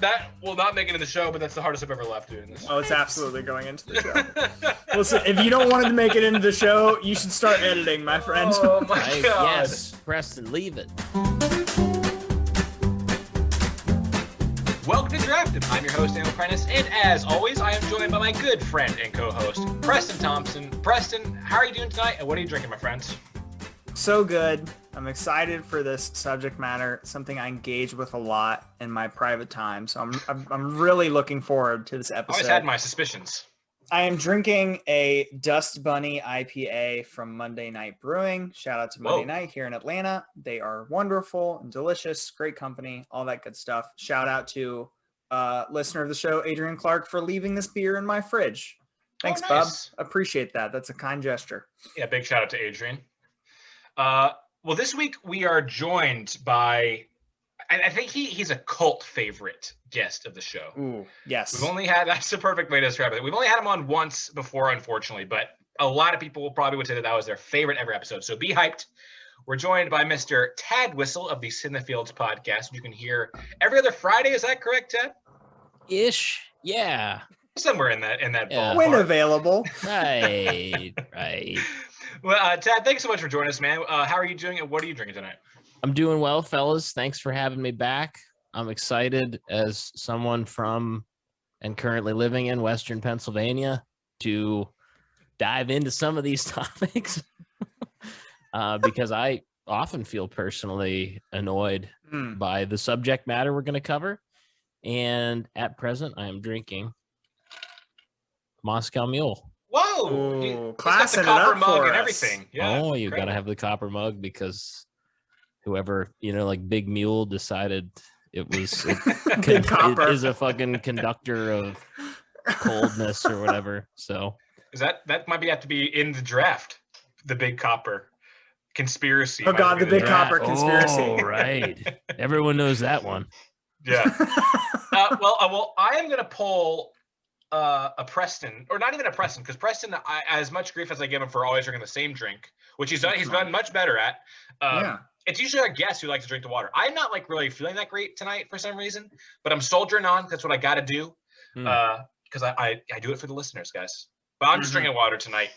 that will not make it in the show, but that's the hardest I've ever laughed doing this. Oh, it's absolutely going into the show. Listen, if you don't want it to make it into the show, you should start editing, my friend. Oh my God. Yes, Preston, leave it. Welcome to Drafted. I'm your host, Daniel Prentice, and as always, I am joined by my good friend and co-host, Preston Thompson. Preston, how are you doing tonight, and what are you drinking, my friends? So good. I'm excited for this subject matter, something I engage with a lot in my private time. So I'm really looking forward to this I episode. always had my suspicions. I am drinking a Dust Bunny IPA from Monday Night Brewing. Shout out to Monday Night here in Atlanta. They are wonderful and delicious, great company, all that good stuff. Shout out to listener of the show, Adrian Clark, for leaving this beer in my fridge. Thanks, nice. Bub. Appreciate that. That's a kind gesture. Yeah, big shout out to Adrian. Well, this week we are joined by, I think he's a cult favorite guest of the show. Ooh, yes. We've only had, that's the perfect way to describe it. We've only had him on once before, unfortunately, but a lot of people probably would say that was their favorite ever episode. So be hyped. We're joined by Mr. Tad Whistle of the Sin the Fields podcast. You can hear every other Friday. Is that correct, Tad? Ish. Yeah. Somewhere in that ballpark. When available. Right. Well, Tad, thanks so much for joining us, man. How are you doing, and what are you drinking tonight? I'm doing well, fellas. Thanks for having me back. I'm excited as someone from and currently living in Western Pennsylvania to dive into some of these topics because I often feel personally annoyed by the subject matter we're going to cover. And at present, I am drinking Moscow Mule. Whoa! Ooh, Class the copper mug and everything. Yeah. Oh, you got to have the copper mug because whoever, like Big Mule decided it is a fucking conductor of coldness or whatever. So is that might have to be in the draft? The Big Copper conspiracy. Oh God, the Big Copper conspiracy. Oh, right. Everyone knows that one. Yeah. Well, I am gonna pull a Preston, or not even a Preston, because Preston, as much grief as I give him for always drinking the same drink, which he's done much better at. It's usually our guests who like to drink the water. I'm not really feeling that great tonight for some reason, but I'm soldiering on. That's what I got to do, because I do it for the listeners, guys. But I'm just drinking water tonight.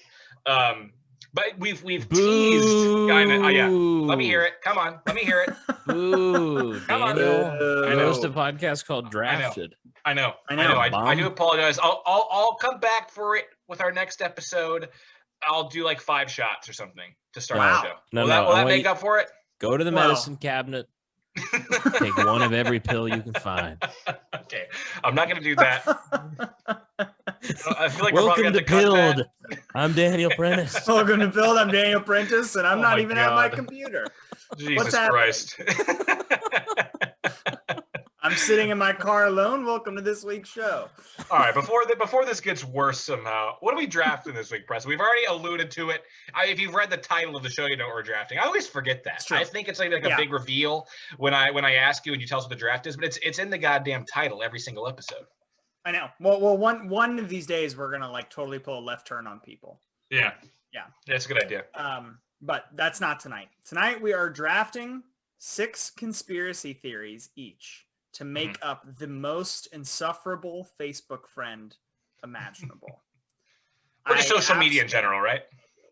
But we've teased. Yeah, let me hear it. Come on, let me hear it. Ooh, Come on. Daniel. I host a podcast called Drafted. I know. I do apologize. I'll come back for it with our next episode. I'll do like 5 shots or something to start the show. Will that make up for it? Go to the medicine cabinet. Take one of every pill you can find. Okay, I'm not going to do that. I feel like welcome to Pilled. I'm Daniel Prentice. Welcome to Pilled. I'm Daniel Prentice, and I'm not even at my computer. Jesus Christ. I'm sitting in my car alone. Welcome to this week's show. All right, before this gets worse somehow, what are we drafting this week, Preston? We've already alluded to it. If you've read the title of the show, you know what we're drafting. I always forget that. I think it's like a big reveal when I ask you and you tell us what the draft is, but it's in the goddamn title every single episode. I know. Well, one of these days we're gonna totally pull a left turn on people. Yeah, that's a good idea. But that's not tonight. Tonight we are drafting 6 conspiracy theories each to make up the most insufferable Facebook friend imaginable. Or just social media in general, right?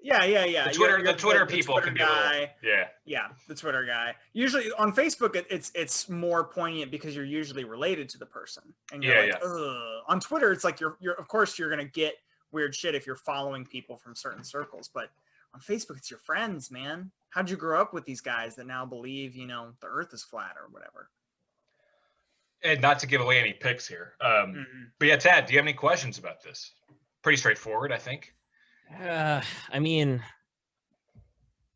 Yeah. The Twitter people can be a little, yeah, the Twitter guy. Usually on Facebook, it's more poignant because you're usually related to the person, and you're ugh. On Twitter, it's like you're of course you're gonna get weird shit if you're following people from certain circles, but on Facebook, it's your friends, man. How'd you grow up with these guys that now believe the Earth is flat or whatever? And not to give away any picks here, but yeah, Tad, do you have any questions about this? Pretty straightforward, I think. I mean,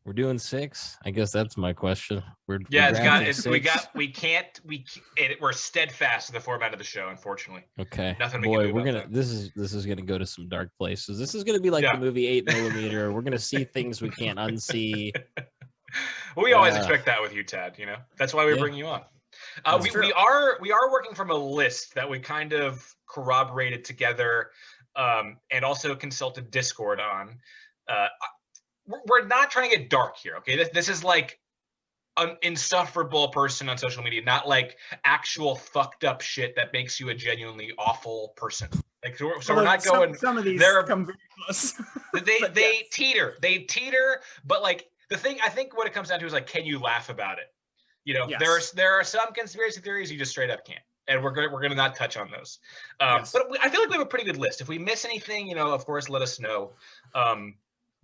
we're doing 6. I guess that's my question. We're steadfast to the format of the show, unfortunately. Okay. Nothing. This is gonna go to some dark places. This is gonna be like the movie 8mm. We're gonna see things we can't unsee. Well, we always expect that with you, Tad. That's why we bring you on. We are working from a list that we kind of corroborated together, and also consulted Discord on. We're not trying to get dark here, okay? This is like an insufferable person on social media, not like actual fucked up shit that makes you a genuinely awful person. Like, so we're not going. Some of these come very close. They teeter, but like the thing, I think what it comes down to is like, can you laugh about it? You know, Yes. there are some conspiracy theories you just straight up can't, and we're gonna not touch on those. Yes. But I feel like we have a pretty good list. If we miss anything, you know, of course, let us know.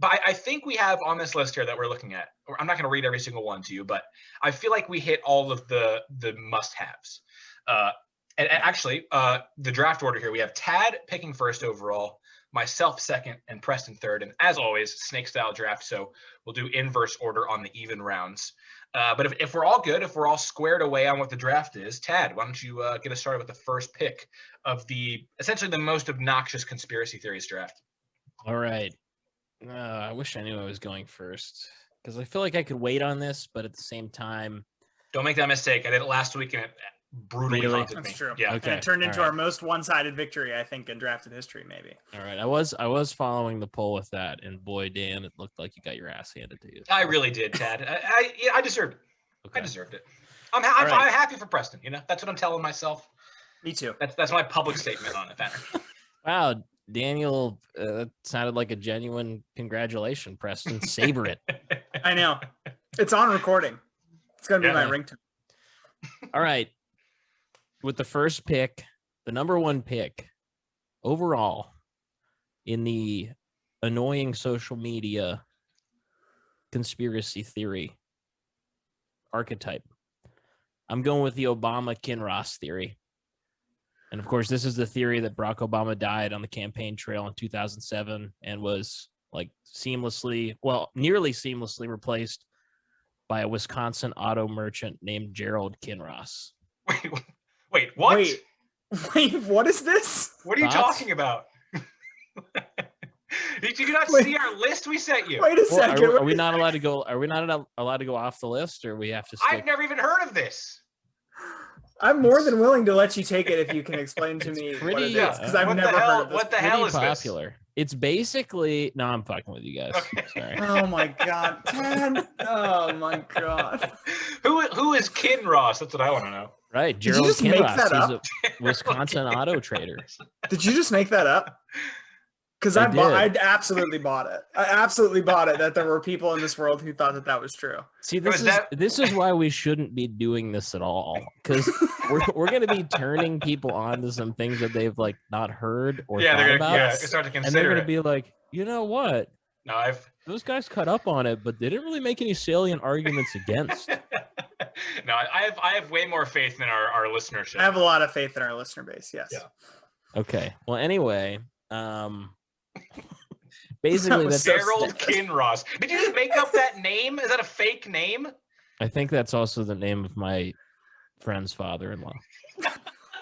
But I think we have on this list here that we're looking at. I'm not going to read every single one to you, but I feel like we hit all of the must-haves. And actually, the draft order here, we have Tad picking first overall, myself second, and Preston third. And as always, snake-style draft, so we'll do inverse order on the even rounds. But if we're all good, if we're all squared away on what the draft is, Tad, why don't you get us started with the first pick of essentially the most obnoxious conspiracy theories draft? All right. I wish I knew I was going first because I feel like I could wait on this, but at the same time, don't make that mistake. I did it last week and it brutally haunted me. That's true. Yeah. Okay. And it turned into our most one-sided victory, I think, in drafted history, maybe. All right. I was following the poll with that, and boy, Dan, it looked like you got your ass handed to you. I really did, Tad. I deserved it. Okay. I deserved it. I'm happy for Preston. You know, that's what I'm telling myself. Me too. That's my public statement on it. Wow, Daniel, that sounded like a genuine congratulation, Preston. Savor it. I know. It's on recording. It's going to be my ringtone. All right. With the first pick, the number one pick overall in the annoying social media conspiracy theory archetype, I'm going with the Obama Kinross theory. And of course, this is the theory that Barack Obama died on the campaign trail in 2007 and was like nearly seamlessly replaced by a Wisconsin auto merchant named Gerald Kinross. Wait, what? Wait, what is this? What are you talking about? Did you not see our list we sent you? Wait a second. Are we not allowed to go? Are we not allowed to go off the list, or we have to? I've never even heard of this. I'm more than willing to let you take it if you can explain to me what it is, because I've never heard of this. What the hell is popular. This? It's basically no. I'm fucking with you guys. Okay. Sorry. Oh my god, Ted. Oh my god. Who is Kinross? That's what I want to know. Right, Gerald Kinross. He's a Wisconsin auto trader. Did you just make that up? Because I absolutely bought it. I absolutely bought it that there were people in this world who thought that was true. See, this is why we shouldn't be doing this at all, because we're going to be turning people on to some things that they've like not heard or thought about. Start to consider. And they're going to be like, you know what? No, those guys cut up on it, but they didn't really make any salient arguments against. No, I have way more faith in our listenership. I have a lot of faith in our listener base. Yes. Yeah. Okay. Well, anyway, basically that's Gerald Kinross. Did you just make up that name? Is that a fake name? I think that's also the name of my friend's father-in-law.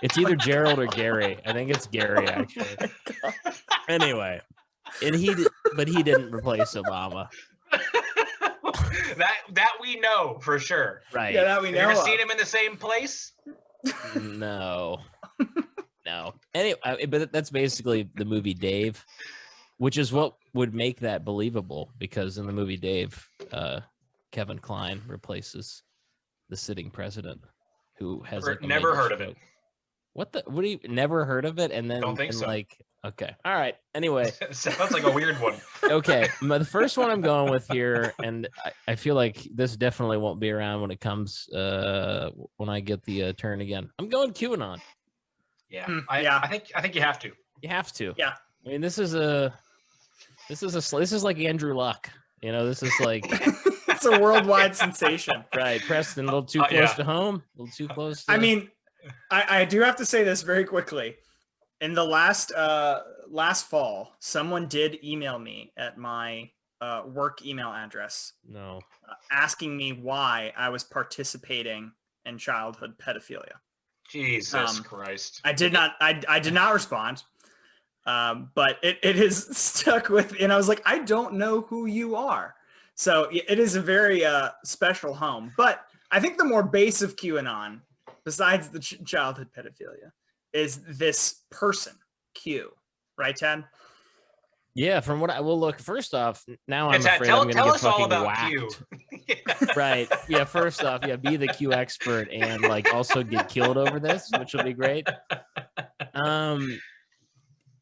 It's either Gerald or Gary. I think it's Gary, actually. Anyway, and he didn't replace Obama. that we know for sure. Right. Yeah, that we know. Have you ever seen him in the same place? No. Anyway, but that's basically the movie Dave, which is what would make that believable, because in the movie Dave, Kevin Kline replaces the sitting president, who has never heard of it. What do you never heard of it? And then don't think so. Okay, all right. Anyway, sounds like a weird one. Okay, the first one I'm going with here, and I feel like this definitely won't be around when it comes when I get the turn again. I'm going QAnon. Yeah, I think you have to. You have to. Yeah. I mean, this is like Andrew Luck. You know, this is like it's a worldwide sensation. Right, Preston, a little too close to home. A little too close. I mean, I do have to say this very quickly. In the last fall, someone did email me at my work email address. No. Asking me why I was participating in childhood pedophilia. Jesus Christ. I did not respond. But it has stuck with, and I was like, I don't know who you are. So it is a very special home. But I think the more base of QAnon, besides the childhood pedophilia, is this person, Q. Right, Ted? Yeah, from what I will look, first off, now I'm afraid tell I'm going to get us all fucking about whacked. Q. Right. Yeah. First off, yeah, be the Q expert and like also get killed over this, which will be great.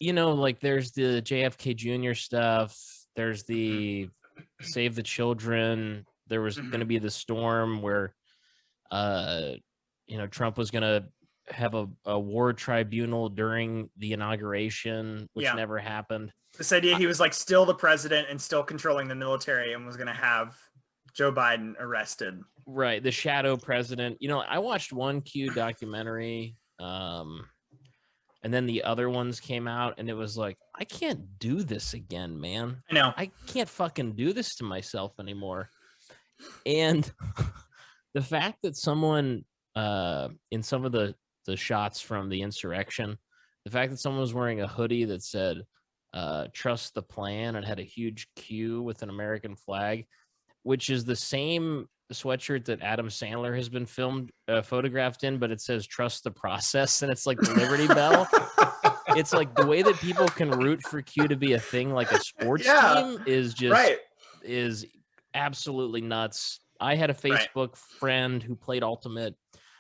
Like there's the JFK Jr. stuff. There's the Save the Children. There was going to be the storm where, Trump was going to have a war tribunal during the inauguration, which never happened. This idea he was like still the president and still controlling the military and was going to have Joe Biden arrested. Right. The shadow president. I watched one Q documentary, and then the other ones came out, and it was like, I can't do this again, man. I know. I can't fucking do this to myself anymore. And the fact that someone, in some of the shots from the insurrection, the fact that someone was wearing a hoodie that said, trust the plan, and had a huge Q with an American flag, which is the same sweatshirt that Adam Sandler has been photographed in, but it says trust the process, and it's like the Liberty Bell. It's like the way that people can root for Q to be a thing like a sports team is just is absolutely nuts. I had a Facebook friend who played Ultimate,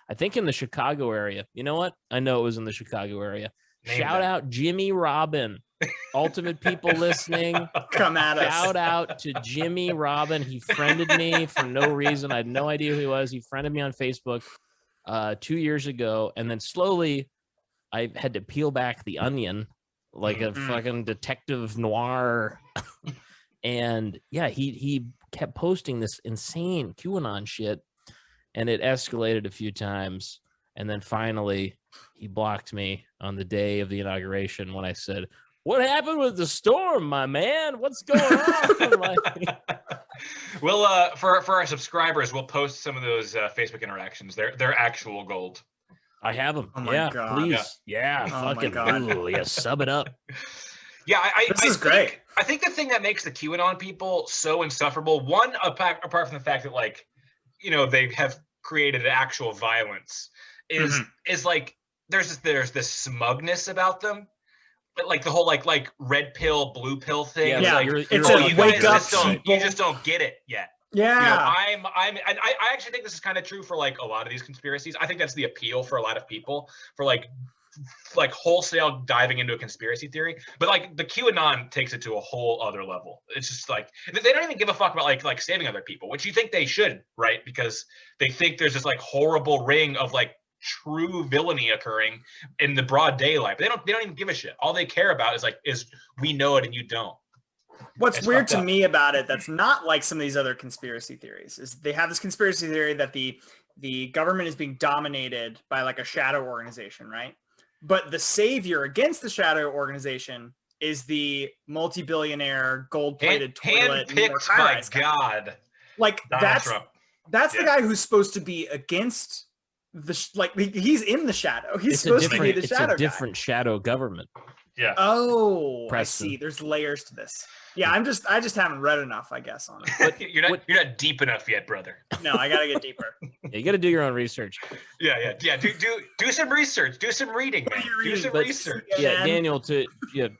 I think in the Chicago area. You know what? I know it was in the Chicago area. Shout out Jimmy Robin. Ultimate people listening, come at us. Shout out to Jimmy Robin. He friended me for no reason. I had no idea who he was. He friended me on Facebook 2 years ago, and then slowly I had to peel back the onion like a fucking detective noir. And yeah, he kept posting this insane QAnon shit, and it escalated a few times, and then finally he blocked me on the day of the inauguration when I said, what happened with the storm, my man? What's going on? We'll for our subscribers, we'll post some of those Facebook interactions. They're actual gold. I have them. Oh my God. Please. Yeah. Oh fucking. my God. Ooh, yeah. Sub it up. Yeah, this is great. I think the thing that makes the QAnon people so insufferable, one, apart from the fact that like, they have created actual violence, is like there's this smugness about them. But like the whole like red pill, blue pill thing. Yeah, like, it's a wake up. You just don't get it yet. Yeah. I actually think this is kind of true for like a lot of these conspiracies. I think that's the appeal for a lot of people for like wholesale diving into a conspiracy theory. But like the QAnon takes it to a whole other level. It's just like they don't even give a fuck about like saving other people, which you think they should, right? Because they think there's this like horrible ring of like true villainy occurring in the broad daylight. But they don't even give a shit. All they care about is we know it and you don't. What's weird to me about it that's not like some of these other conspiracy theories is they have this conspiracy theory that the government is being dominated by like a shadow organization, right? But the savior against the shadow organization is the multi-billionaire gold-plated toilet. Handpicked by God. Like Donald Trump. That's the guy who's supposed to be against he's in the shadow. He's supposed to be the shadow. It's a different shadow government. Yeah. Oh, Preston. I see. There's layers to this. Yeah, I just haven't read enough, I guess, on it. But you're not deep enough yet, brother. No, I gotta get deeper. Yeah, you gotta do your own research. Yeah. Do some research. Do some reading, man. Do some research. Yeah, Daniel,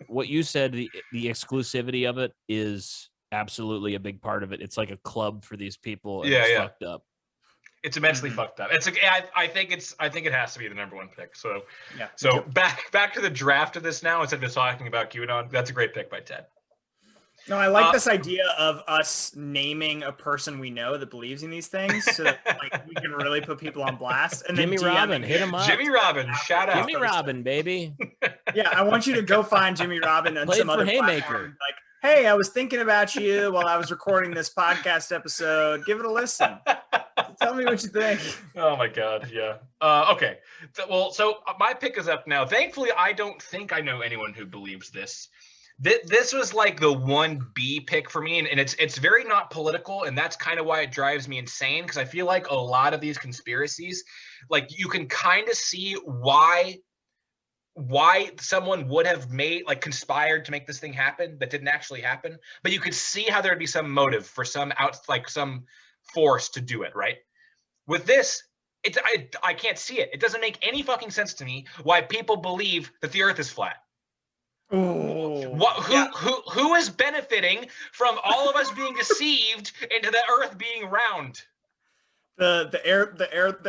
what you said, the exclusivity of it is absolutely a big part of it. It's like a club for these people. And it's fucked up. It's immensely fucked up. I think it has to be the number one pick. So yeah. So back to the draft of this now instead of talking about QAnon. That's a great pick by Ted. No, I like this idea of us naming a person we know that believes in these things, so that like we can really put people on blast. And Jimmy Robin, hit him up. Jimmy Robin, shout out. Jimmy Robin, baby. Yeah, I want you to go find Jimmy Robin on some other platform. Like, hey, I was thinking about you while I was recording this podcast episode. Give it a listen. Tell me what you think. Oh my God, yeah. Okay. So my pick is up now. Thankfully, I don't think I know anyone who believes this. This was like the 1B pick for me, and it's very not political, and that's kind of why it drives me insane, because I feel like a lot of these conspiracies, like you can kind of see why someone would have conspired to make this thing happen that didn't actually happen, but you could see how there'd be some motive for some force to do it, right? With this, I can't see it. It doesn't make any fucking sense to me why people believe that the earth is flat. Oh, who is benefiting from all of us being deceived into the Earth being round? The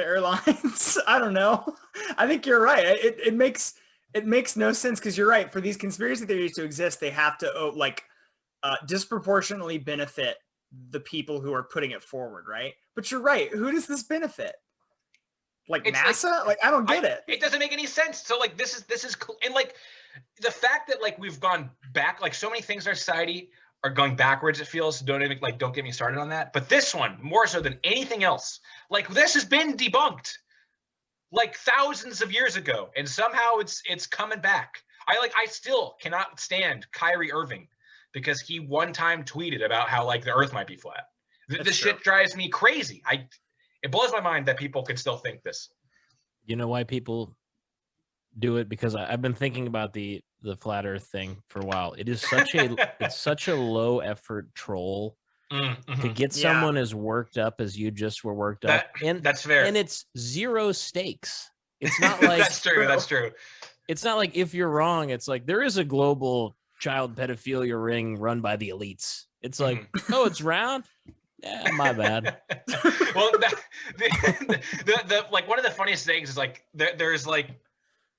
airlines. I don't know. I think you're right. It makes no sense because you're right. For these conspiracy theories to exist, they have to disproportionately benefit the people who are putting it forward, right? But you're right. Who does this benefit? Like it's NASA? Like I don't get it. It doesn't make any sense. So like this is and like the fact that like we've gone back, like so many things in our society are going backwards, it feels. Don't get me started on that. But this one, more so than anything else, like this has been debunked like thousands of years ago, and somehow it's coming back. I still cannot stand Kyrie Irving because he one time tweeted about how like the Earth might be flat. This shit drives me crazy. It blows my mind that people can still think this. You know why people do it? Because I've been thinking about the flat Earth thing for a while. It is such a low effort troll to get someone as worked up as you just were worked up. And that's fair. And it's zero stakes. It's not like That's true. It's not like if you're wrong, it's like there is a global child pedophilia ring run by the elites. It's like, oh, it's round. Yeah, my bad. Well, the like one of the funniest things is like there's like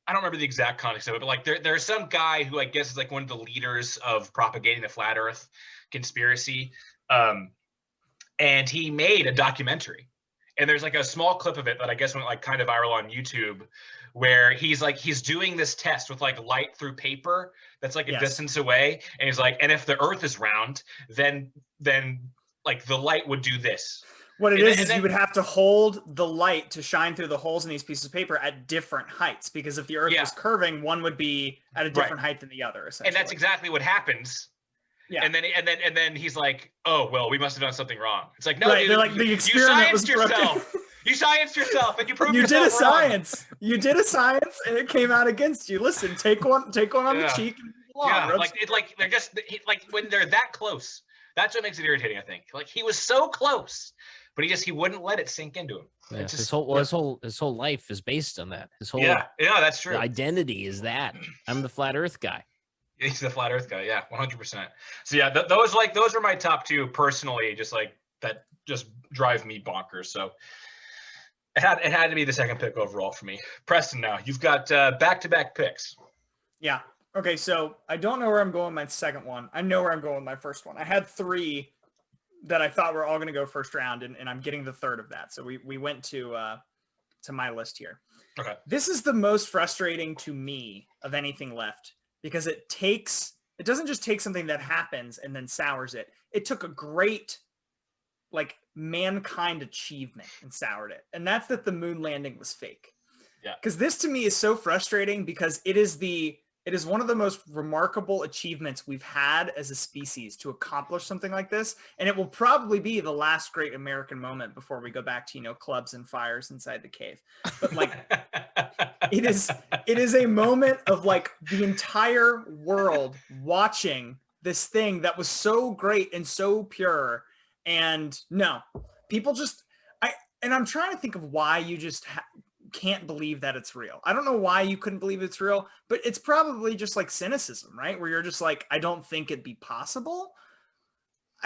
I don't remember the exact context of it, but like there's some guy who I guess is like one of the leaders of propagating the flat Earth conspiracy, and he made a documentary, and there's like a small clip of it that I guess went like kind of viral on YouTube, where he's doing this test with like light through paper that's like a distance away, and he's like, and if the Earth is round, then like the light would do this. What it is you would have to hold the light to shine through the holes in these pieces of paper at different heights, because if the Earth was curving, one would be at a different height than the other. Essentially, and that's exactly what happens. Yeah. And then he's like, oh well, we must have done something wrong. It's like, no, dude, like, the experiment you scienced yourself. You scienced yourself, and you proved you yourself did a science. You did a science, and it came out against you. Listen, take one on the cheek. And like they're just like when they're that close. That's what makes it irritating, I think. Like he was so close, but he wouldn't let it sink into him. Yeah, his whole life is based on that. His whole that's true. Identity is that I'm the flat Earth guy. He's the flat Earth guy. Yeah, 100%. So yeah, those are my top two personally. Just like that, just drive me bonkers. So it had to be the second pick overall for me. Preston, now you've got back-to-back picks. Yeah. Okay, so I don't know where I'm going with my second one. I know where I'm going with my first one. I had three that I thought were all going to go first round, and I'm getting the third of that. So we went to my list here. Okay. This is the most frustrating to me of anything left, because it doesn't just take something that happens and then sours it. It took a great like mankind achievement and soured it. And that's that the moon landing was fake. Yeah. Because this to me is so frustrating, because it is one of the most remarkable achievements we've had as a species to accomplish something like this. And it will probably be the last great American moment before we go back to, clubs and fires inside the cave. But like, it is a moment of like the entire world watching this thing that was so great and so pure. And no, people just, I'm trying to think of why you just can't believe that it's real. I don't know why you couldn't believe it's real, but it's probably just like cynicism, right? Where you're just like, I don't think it'd be possible.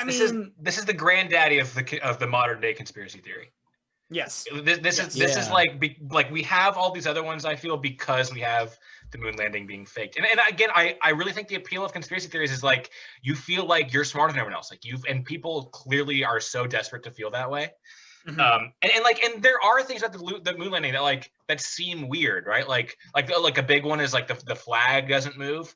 This is the granddaddy of the modern day conspiracy theory. Yes. This is like we have all these other ones, I feel, because we have the moon landing being faked. And again, I really think the appeal of conspiracy theories is like you feel like you're smarter than everyone else. Like and people clearly are so desperate to feel that way. Mm-hmm. And there are things about the moon landing that seem weird, right? Like a big one is like the flag doesn't move,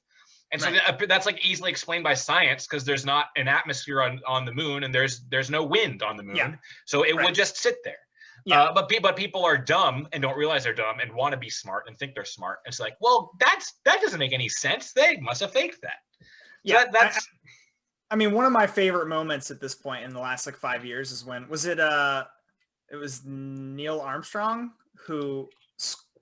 and so that's like easily explained by science, because there's not an atmosphere on the moon, and there's no wind on the moon, so it would just sit there. Yeah. But people are dumb and don't realize they're dumb and want to be smart and think they're smart. It's like, well, that doesn't make any sense. They must have faked that. Yeah, so that's. I mean, one of my favorite moments at this point in the last like 5 years is when it was Neil Armstrong who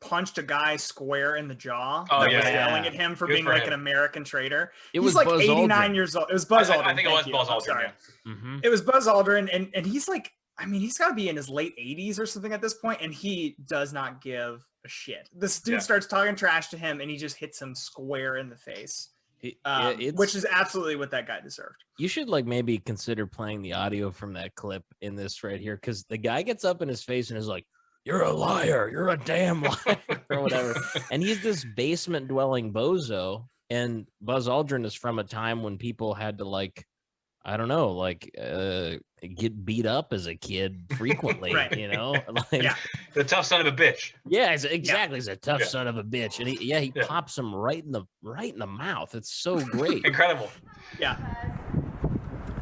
punched a guy square in the jaw. Was yelling at him for being like an American traitor. He's like Buzz 89 Aldrin. Years old. It was Buzz Aldrin. I think it was Buzz Aldrin. Yeah. Mm-hmm. It was Buzz Aldrin, and he's like, I mean, he's got to be in his late 80s or something at this point, and he does not give a shit. This dude starts talking trash to him, and he just hits him square in the face. which is absolutely what that guy deserved. You should like maybe consider playing the audio from that clip in this right here, because the guy gets up in his face and is like, "You're a liar. You're a damn liar," or whatever. And he's this basement dwelling bozo. And Buzz Aldrin is from a time when people had to like, I don't know, like get beat up as a kid frequently, right. you know? Like, the tough son of a bitch. Yeah, exactly. He's a tough son of a bitch. And he pops him right in the mouth. It's so great. Incredible. Yeah.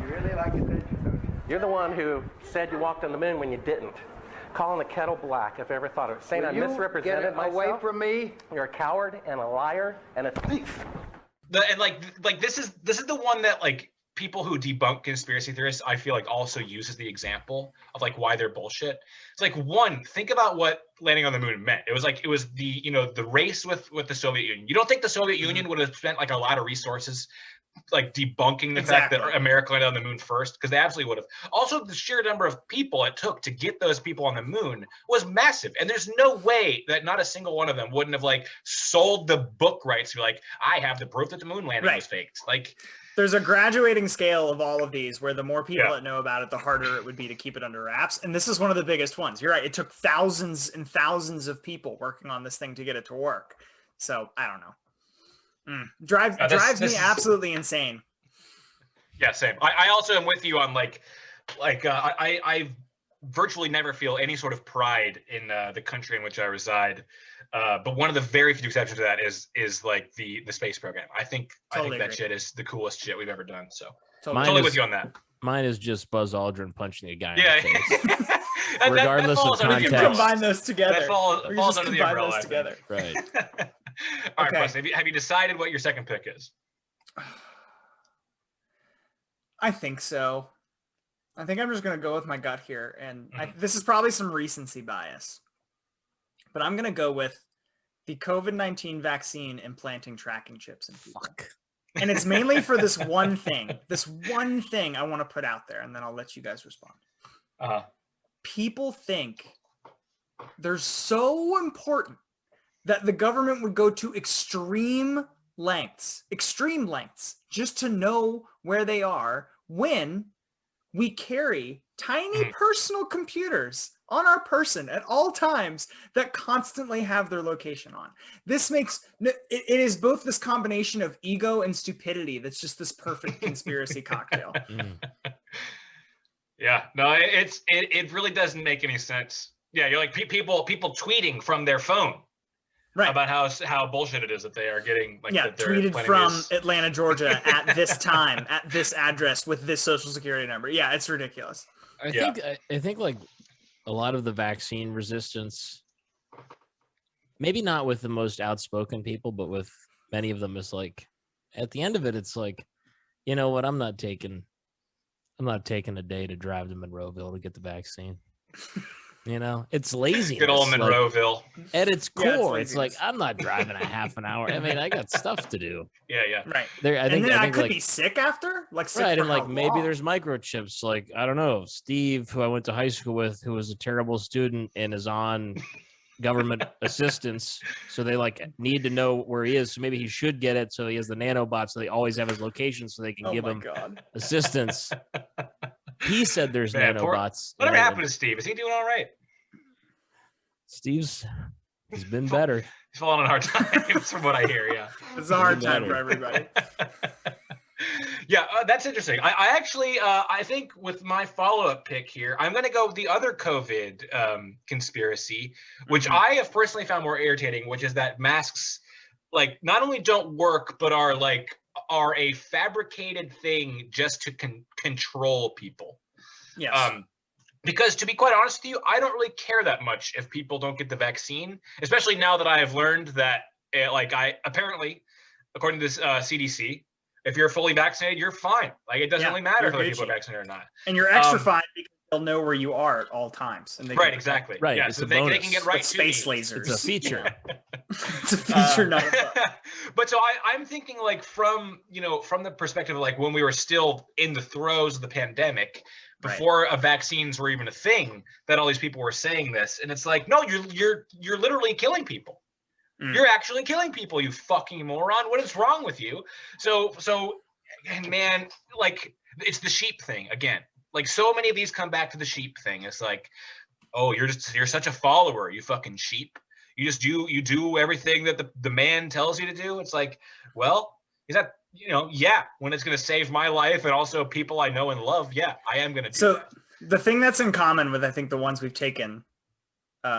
You really like it, did you? You're the one who said you walked on the moon when you didn't. Calling the kettle black, if I ever thought of it. Saying I misrepresented myself. Away from me. You're a coward and a liar and a thief. This is the one that like people who debunk conspiracy theorists, I feel like also uses the example of like why they're bullshit. It's like, one, think about what landing on the moon meant. It was the, you know, the race with the Soviet Union. You don't think the Soviet Union would have spent like a lot of resources like debunking the fact that America landed on the moon first? Because they absolutely would have. Also, the sheer number of people it took to get those people on the moon was massive. And there's no way that not a single one of them wouldn't have like sold the book rights to be like, I have the proof that the moon landing was faked. Like, there's a graduating scale of all of these where the more people that know about it, the harder it would be to keep it under wraps. And this is one of the biggest ones. You're right. It took thousands and thousands of people working on this thing to get it to work. So I don't know. Drives me absolutely insane. Yeah, same. I also am with you on I virtually never feel any sort of pride in the country in which I reside. But one of the very few exceptions to that is like the space program. I think that shit is the coolest shit we've ever done. So totally with you on that. Mine is just Buzz Aldrin punching a guy in the face. that, Regardless of context. We can combine those together. That falls under the umbrella. Together. Right. All right, Preston, have you decided what your second pick is? I think so. I think I'm just going to go with my gut here. And this is probably some recency bias. But I'm going to go with the COVID-19 vaccine implanting tracking chips in people. Fuck. And it's mainly for this one thing. This one thing I want to put out there, and then I'll let you guys respond. People think they're so important that the government would go to extreme lengths, just to know where they are when we carry tiny personal computers on our person at all times that constantly have their location on. This makes it is both this combination of ego and stupidity that's just this perfect conspiracy cocktail. Yeah, no, it really doesn't make any sense. Yeah, you're like people tweeting from their phone. Right. About how bullshit it is that they are getting like tweeted from Atlanta, Georgia at this time, at this address with this social security number. Yeah, it's ridiculous. I think like a lot of the vaccine resistance, maybe not with the most outspoken people, but with many of them is like at the end of it, it's like, you know what, I'm not taking a day to drive to Monroeville to get the vaccine. You know, it's lazy. Good old Monroeville. Like, at its core, it's like, I'm not driving a half an hour. I mean, I got stuff to do. Yeah. Right. I think I could be sick after? Like, sick right, for and like how maybe long? there's microchips. Like, I don't know, Steve, who I went to high school with, who was a terrible student and is on government assistance. So they like need to know where he is. So maybe he should get it. So he has the nanobots. So they always have his location so they can give him assistance. He said there's nanobots. Whatever happened to Steve? Is he doing all right? He's been better. He's falling on hard times from what I hear. Yeah, it's a hard time for everybody. Yeah, that's interesting. I actually, I think with my follow-up pick here, I'm going to go with the other COVID conspiracy, which I have personally found more irritating, which is that masks, like, not only don't work, but are a fabricated thing just to control people. Yes. Because to be quite honest with you, I don't really care that much if people don't get the vaccine, especially now that I have learned that, apparently, according to this CDC, if you're fully vaccinated, you're fine. Like, it doesn't really matter if other people are vaccinated or not. And you're extra fine because they'll know where you are at all times. And right, exactly. Right. Yeah, so they can get right to space lasers. It's a feature. It's a feature, not a bug. But so I'm thinking like from the perspective of like when we were still in the throes of the pandemic, before vaccines were even a thing, that all these people were saying this, and it's like, no, you're literally killing people. You're actually killing people, you fucking moron. What is wrong with you? So, man, like, it's the sheep thing again. Like, so many of these come back to the sheep thing. It's like, oh, you're such a follower, you fucking sheep. You do everything that the man tells you to do. It's like, well, is that, yeah, when it's going to save my life and also people I know and love, yeah, I am going to do that. The thing that's in common with, I think, the ones we've taken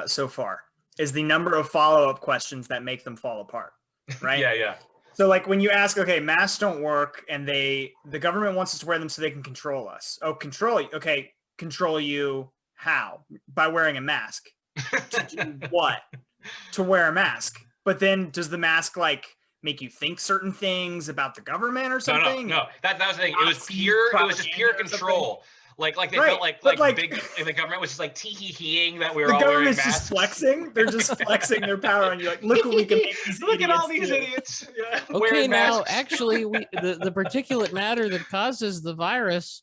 so far is the number of follow-up questions that make them fall apart, right? Yeah. So, like, when you ask, okay, masks don't work, and the government wants us to wear them so they can control us. Oh, control you. Okay, control you how? By wearing a mask. To do what? To wear a mask. But then does the mask, like, make you think certain things about the government or something? No. That was the thing. It was just pure control. Like they felt like big, and the government was just like tee-hee-heeing that we were all wearing masks. The government's just flexing. They're just flexing their power on you. Like, look what we can make these Look at all these idiots. Yeah, okay, now, actually, the particulate matter that causes the virus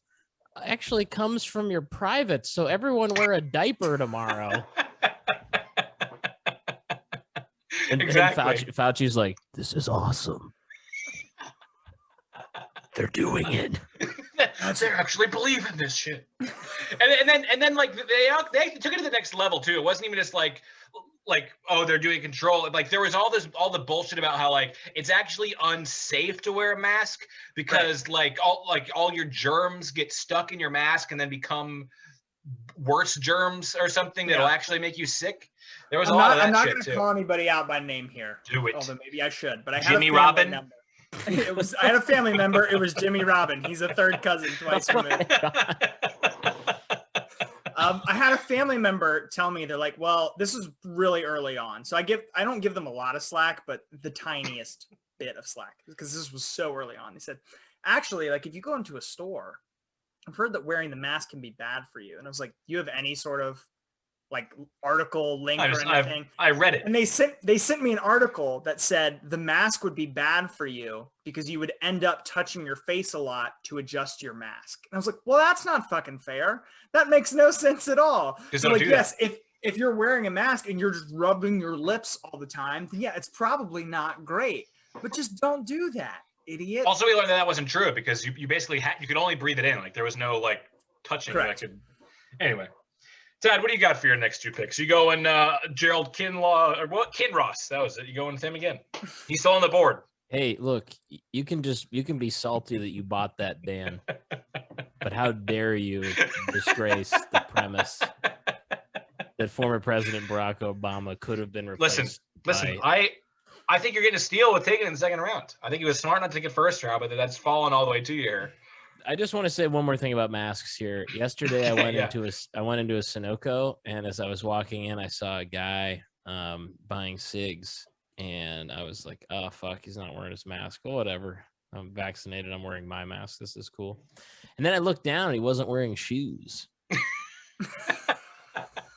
actually comes from your privates, so everyone wear a diaper tomorrow. Exactly. And Fauci's like, this is awesome. They're doing it. They're actually believing this shit. And then like they took it to the next level too. It wasn't even just like oh, they're doing control. Like there was all the bullshit about how like it's actually unsafe to wear a mask because all your germs get stuck in your mask and then become worse germs or something that'll actually make you sick. There was a lot of that shit too. I'm not going to call anybody out by name here. Do it. Although maybe I should. But I had Jimmy Robin. Member. I had a family member. It was Jimmy Robin. He's a third cousin twice removed. I had a family member tell me, they're like, well, this was really early on. So I don't give them a lot of slack, but the tiniest bit of slack because this was so early on. They said, actually, like if you go into a store, I've heard that wearing the mask can be bad for you. And I was like, do you have any sort of like article link or anything? I read it. And they sent me an article that said the mask would be bad for you because you would end up touching your face a lot to adjust your mask. And I was like, well, that's not fucking fair. That makes no sense at all. So like, yes, if you're wearing a mask and you're just rubbing your lips all the time, then yeah, it's probably not great. But just don't do that, idiot. Also, we learned that wasn't true because you basically you could only breathe it in. Like there was no like touching. Correct. Anyway. Dad, what do you got for your next two picks? You going Gerald Kinlaw or what? Kinross? That was it. You going with him again? He's still on the board. Hey, look, you can be salty that you bought that, Dan, but how dare you disgrace the premise that former President Barack Obama could have been replaced? Listen. I think you're getting a steal with taking it in the second round. I think he was smart not to take it first round, but that's fallen all the way to you here. I just want to say one more thing about masks here. Yesterday, I went into a Sunoco, and as I was walking in, I saw a guy buying cigs, and I was like, "Oh fuck, he's not wearing his mask. Well, whatever. I'm vaccinated. I'm wearing my mask. This is cool." And then I looked down, and he wasn't wearing shoes.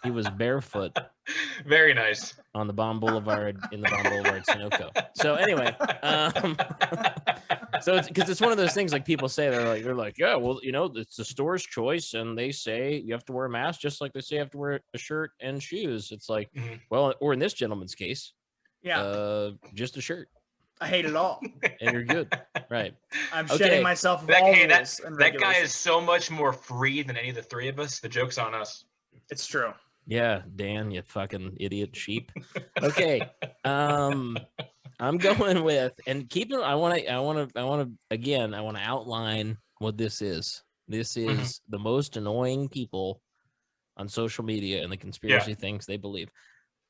He was barefoot. Very nice. On the Bomb Boulevard in the Bomb Boulevard Sunoco. So anyway. So it's one of those things like people say they're like yeah, well, it's the store's choice and they say you have to wear a mask just like they say you have to wear a shirt and shoes. It's like well, or in this gentleman's case, just a shirt. I hate it all. And you're good. Right. I'm shedding myself of all rules and that guy is so much more free than any of the three of us. The joke's on us. It's true. Yeah, Dan, you fucking idiot sheep. Okay. I'm going with, and keep it. I want to outline what this is. This is the most annoying people on social media and the conspiracy things they believe.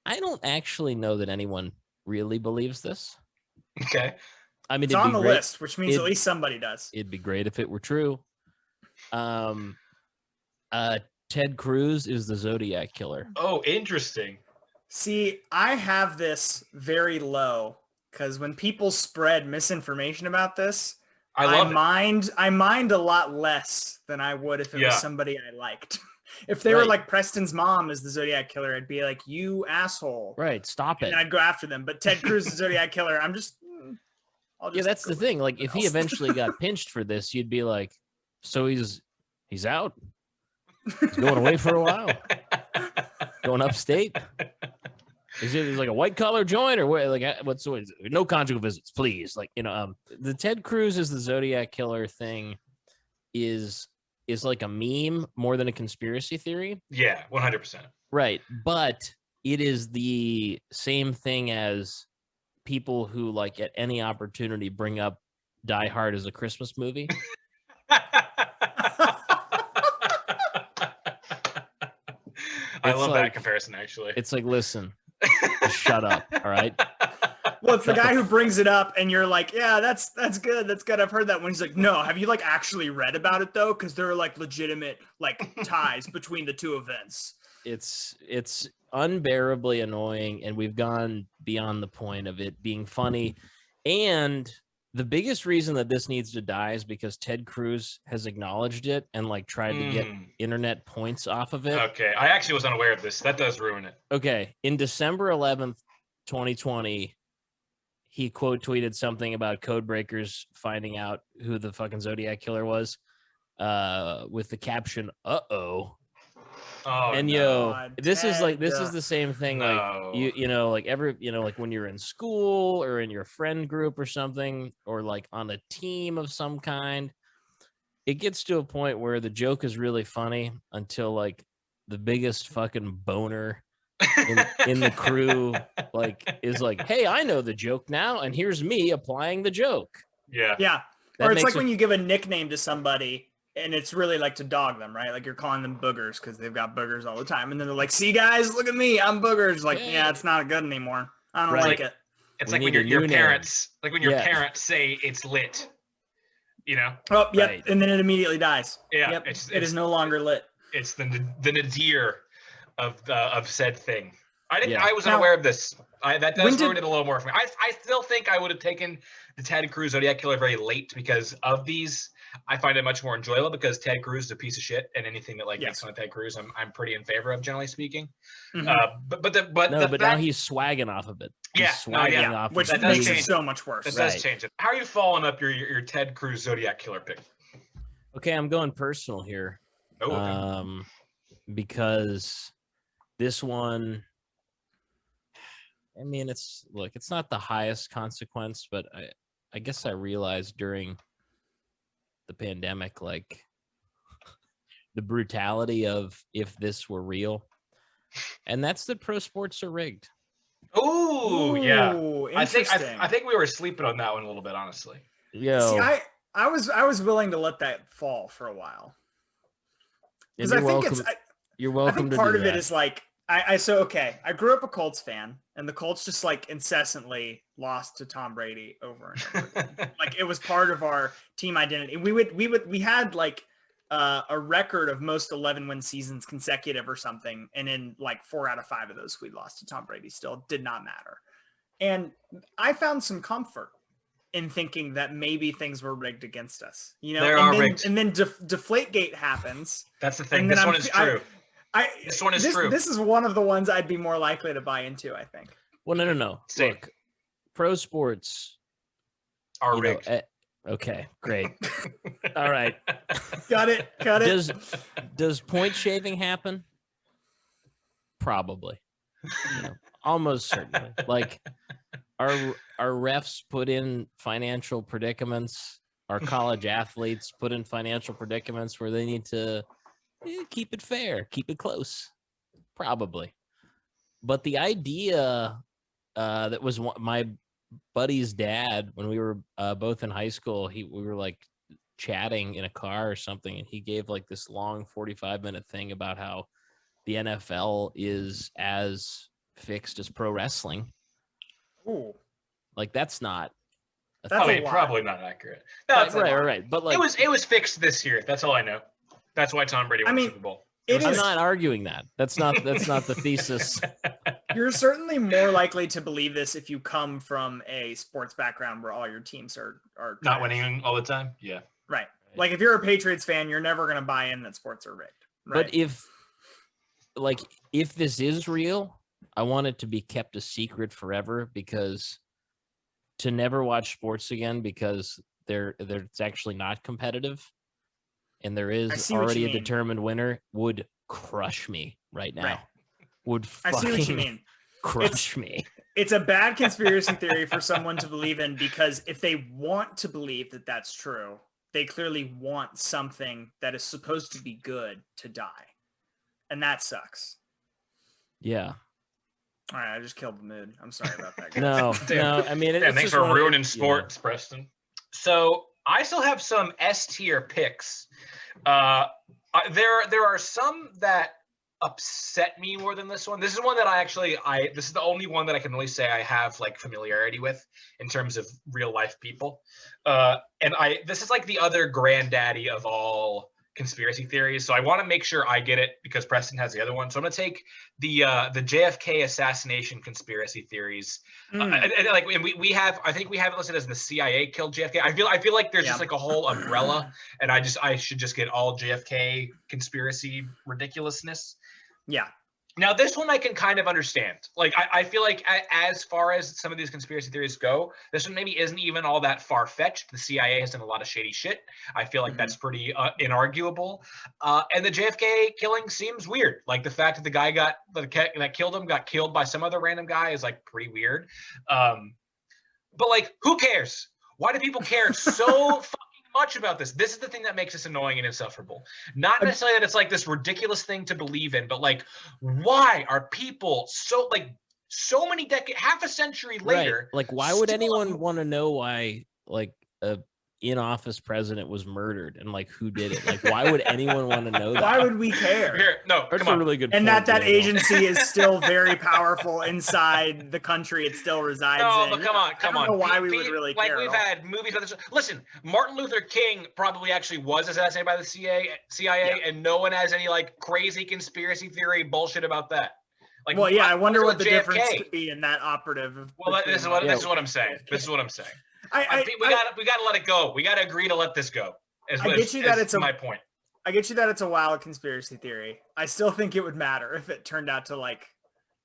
I don't actually know that anyone really believes this. Okay. I mean, it's on the list, which means at least somebody does. It'd be great if it were true. Ted Cruz is the Zodiac killer. Oh, interesting. See, I have this very low because when people spread misinformation about this, I mind a lot less than I would if it was somebody I liked. If they were like Preston's mom is the Zodiac killer, I'd be like, you asshole. Right, stop it. And I'd go after them. But Ted Cruz is the Zodiac killer. I'm just... that's the thing. Like, if he eventually got pinched for this, you'd be like, so he's out. He's going away for a while. Going upstate. Is it like a white collar joint or what? Like what's no conjugal visits, please? Like the Ted Cruz is the Zodiac killer thing is like a meme more than a conspiracy theory. Yeah, 100%. Right, but it is the same thing as people who like at any opportunity bring up Die Hard as a Christmas movie. I love that comparison, actually. It's like, listen, just shut up, all right? Well, it's the guy who brings it up, and you're like, yeah, that's good. That's good. I've heard that one. He's like, no, have you like actually read about it though? Because there are like legitimate like ties between the two events. It's unbearably annoying, and we've gone beyond the point of it being funny. And the biggest reason that this needs to die is because Ted Cruz has acknowledged it and like tried to get internet points off of it. Okay, I actually was unaware of this. That does ruin it. Okay, in December 11th, 2020, he quote tweeted something about code breakers finding out who the fucking Zodiac killer was, with the caption "Uh-oh." Oh, and no. this is the same thing. No. Like like when you're in school or in your friend group or something, or like on a team of some kind, it gets to a point where the joke is really funny until like the biggest fucking boner in the crew like is like, hey, I know the joke now, and here's me applying the joke. Yeah. Or it's like when you give a nickname to somebody and it's really like to dog them, right? Like you're calling them boogers because they've got boogers all the time, and then they're like, see guys, look at me, I'm boogers. Like, yeah, it's not good anymore. I don't like it. It's like when your parents parents say it's lit, Oh, yep. Right. And then it immediately dies. Yeah. Yep. It is no longer lit. It's the nadir of said thing. I was unaware of this. That does ruin it a little more for me. I still think I would have taken the Ted Cruz Zodiac killer very late because of these. I find it much more enjoyable because Ted Cruz is a piece of shit, and anything that makes fun of Ted Cruz, I'm pretty in favor of, generally speaking. Mm-hmm. But now he's swagging off of it. Off which makes it so much worse. That does change it. How are you following up your Ted Cruz Zodiac killer pick? Okay, I'm going personal here. Oh, okay. Because this one, I mean, it's not the highest consequence, but I guess I realized during the pandemic, like the brutality of if this were real, and that's that pro sports are rigged. Oh, yeah. I think we were sleeping on that one a little bit, honestly. Yeah. See, I was willing to let that fall for a while. Because I think you're welcome. I think part of it is like I grew up a Colts fan, and the Colts just like incessantly lost to Tom Brady over and over again. Like it was part of our team identity. We had like a record of most 11-win seasons consecutive or something, and in like 4 out of 5 of those we lost to Tom Brady. Still did not matter, and I found some comfort in thinking that maybe things were rigged against us. Rigged. And then Deflategate happens. That's the thing. This one is true. This one is true. This is one of the ones I'd be more likely to buy into, I think. Well, no. Same. Look, pro sports are rigged. Okay, great. All right. Got it. Does point shaving happen? Probably. Almost certainly. Like, are refs put in financial predicaments? Are college athletes put in financial predicaments where they need to keep it fair, keep it close? Probably. But the idea that was my buddy's dad when we were both in high school, we were like chatting in a car or something, and he gave like this long 45-minute thing about how the NFL is as fixed as pro wrestling. Ooh. Like that's not probably not accurate. No, right. But like it was fixed this year. That's all I know. That's why Tom Brady won the Super Bowl. I'm not arguing that. That's not the thesis. You're certainly more likely to believe this if you come from a sports background where all your teams are not winning all the time. Yeah. Right. Like if you're a Patriots fan, you're never going to buy in that sports are rigged. Right? But if this is real, I want it to be kept a secret forever, because to never watch sports again because it's actually not competitive and there is already a determined winner would crush me right now. Right. I see what you mean. crush me. It's a bad conspiracy theory for someone to believe in, because if they want to believe that that's true, they clearly want something that is supposed to be good to die. And that sucks. Yeah. All right, I just killed the mood. I'm sorry about that, guys. No. I mean, it's thanks just for ruining sports, Preston. So I still have some S tier picks. There are some that upset me more than this one. This is one that this is the only one that I can really say I have like familiarity with in terms of real life people. This is like the other granddaddy of all conspiracy theories. So I want to make sure I get it because Preston has the other one. So I'm going to take the JFK assassination conspiracy theories. And we have it listed as the CIA killed JFK. I feel like there's just like a whole umbrella, and I should just get all JFK conspiracy ridiculousness. Yeah. Now, this one I can kind of understand. Like, I feel like as far as some of these conspiracy theories go, this one maybe isn't even all that far-fetched. The CIA has done a lot of shady shit. I feel like that's pretty inarguable. And the JFK killing seems weird. Like, the fact that the guy that killed him got killed by some other random guy is, like, pretty weird. But, like, who cares? Why do people care so fucking much about this? This is the thing that makes this annoying and insufferable. Not necessarily that it's like this ridiculous thing to believe in, but like, why are people so many decades, half a century later? Right. Like, why would anyone want to know why like a in-office president was murdered and like who did it? Like, why would anyone want to know that? Why would we care? Here, no, That's come on. a really good And point, that Daniel. agency is still very powerful inside the country it still resides in. But come on. I don't know why we would really like care. We've had movies about this. Listen, Martin Luther King probably actually was assassinated by the CIA, and no one has any like crazy conspiracy theory bullshit about that. Like, well, yeah, I wonder what the JFK. difference could be in that operative. Well, this is what I'm saying. This is what I'm saying. We gotta let it go. We gotta agree to let this go. My point. I get you that it's a wild conspiracy theory. I still think it would matter if it turned out to like,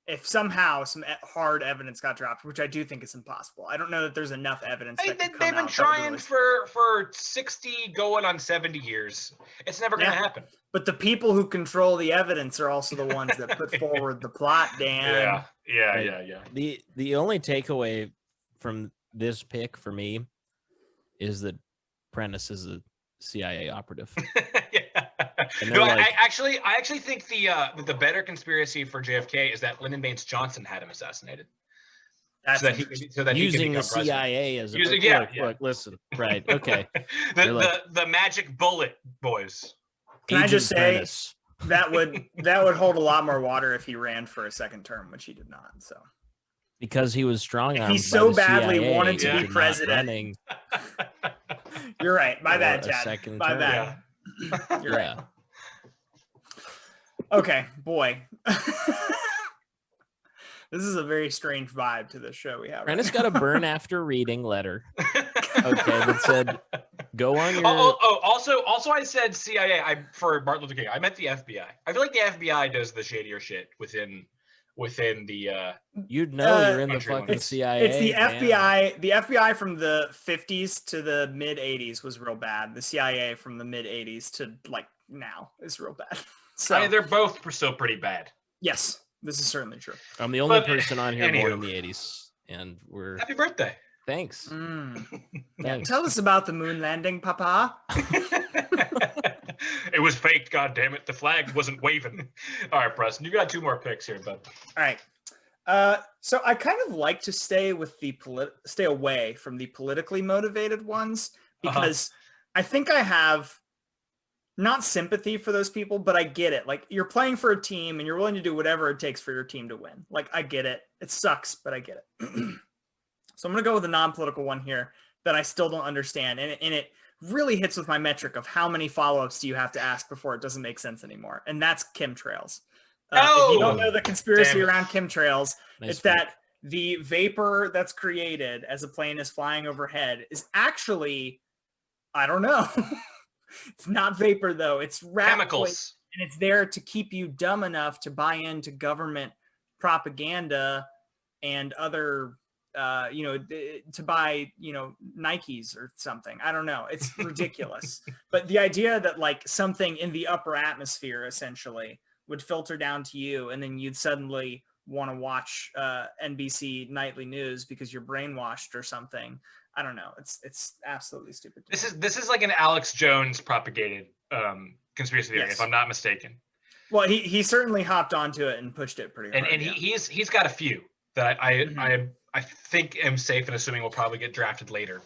if somehow some hard evidence got dropped, which I do think is impossible. I don't know that there's enough evidence. They've been trying for 60 going on 70 years. It's never going to happen. But the people who control the evidence are also the ones that put forward the plot, Dan. Yeah. The only takeaway from this pick for me is that Prentice is a CIA operative. No, like, I actually think the better conspiracy for JFK is that Lyndon Baines Johnson had him assassinated. So that using the CIA as a look, listen, right? Okay, the magic bullet, boys. Can I just say that would hold a lot more water if he ran for a second term, which he did not. So because he was strong-armed, he so badly CIA, wanted to be president. You're right. My bad, Chad. My bad. You're right. Okay, boy. This is a very strange vibe to the show we have. Prentice got a burn after reading letter. Okay, that said, go on your. Also, I said CIA. For Martin Luther King. I meant the FBI. I feel like the FBI does the shadier shit within the. You'd know you're in the fucking CIA. It's the FBI. The FBI from the 50s to the mid 80s was real bad. The CIA from the mid 80s to like now is real bad. So they're both still pretty bad. Yes. This is certainly true. I'm the only person on here born in the 80s, and we're happy birthday. Thanks. Thanks. Tell us about the moon landing, Papa. It was faked. God damn it! The flag wasn't waving. All right, Preston, you got 2 more picks here, bud. All right. So I kind of like to stay away from the politically motivated ones because I think I have. Not sympathy for those people, but I get it. Like, you're playing for a team and you're willing to do whatever it takes for your team to win. Like, I get it. It sucks, but I get it. So I'm going to go with a non-political one here that I still don't understand. And it really hits with my metric of how many follow-ups do you have to ask before it doesn't make sense anymore. And that's chemtrails. If you don't know the conspiracy around chemtrails, it's that the vapor that's created as a plane is flying overhead is actually, I don't know. It's not vapor, though. It's chemicals. And it's there to keep you dumb enough to buy into government propaganda and other, to buy, Nikes or something. I don't know. It's ridiculous. But the idea that like something in the upper atmosphere essentially would filter down to you and then you'd suddenly want to watch NBC nightly news because you're brainwashed or something. I don't know. It's absolutely stupid. This is like an Alex Jones propagated conspiracy theory, if I'm not mistaken. Well, he certainly hopped onto it and pushed it pretty hard. And he's got a few that I think am safe and assuming will probably get drafted later.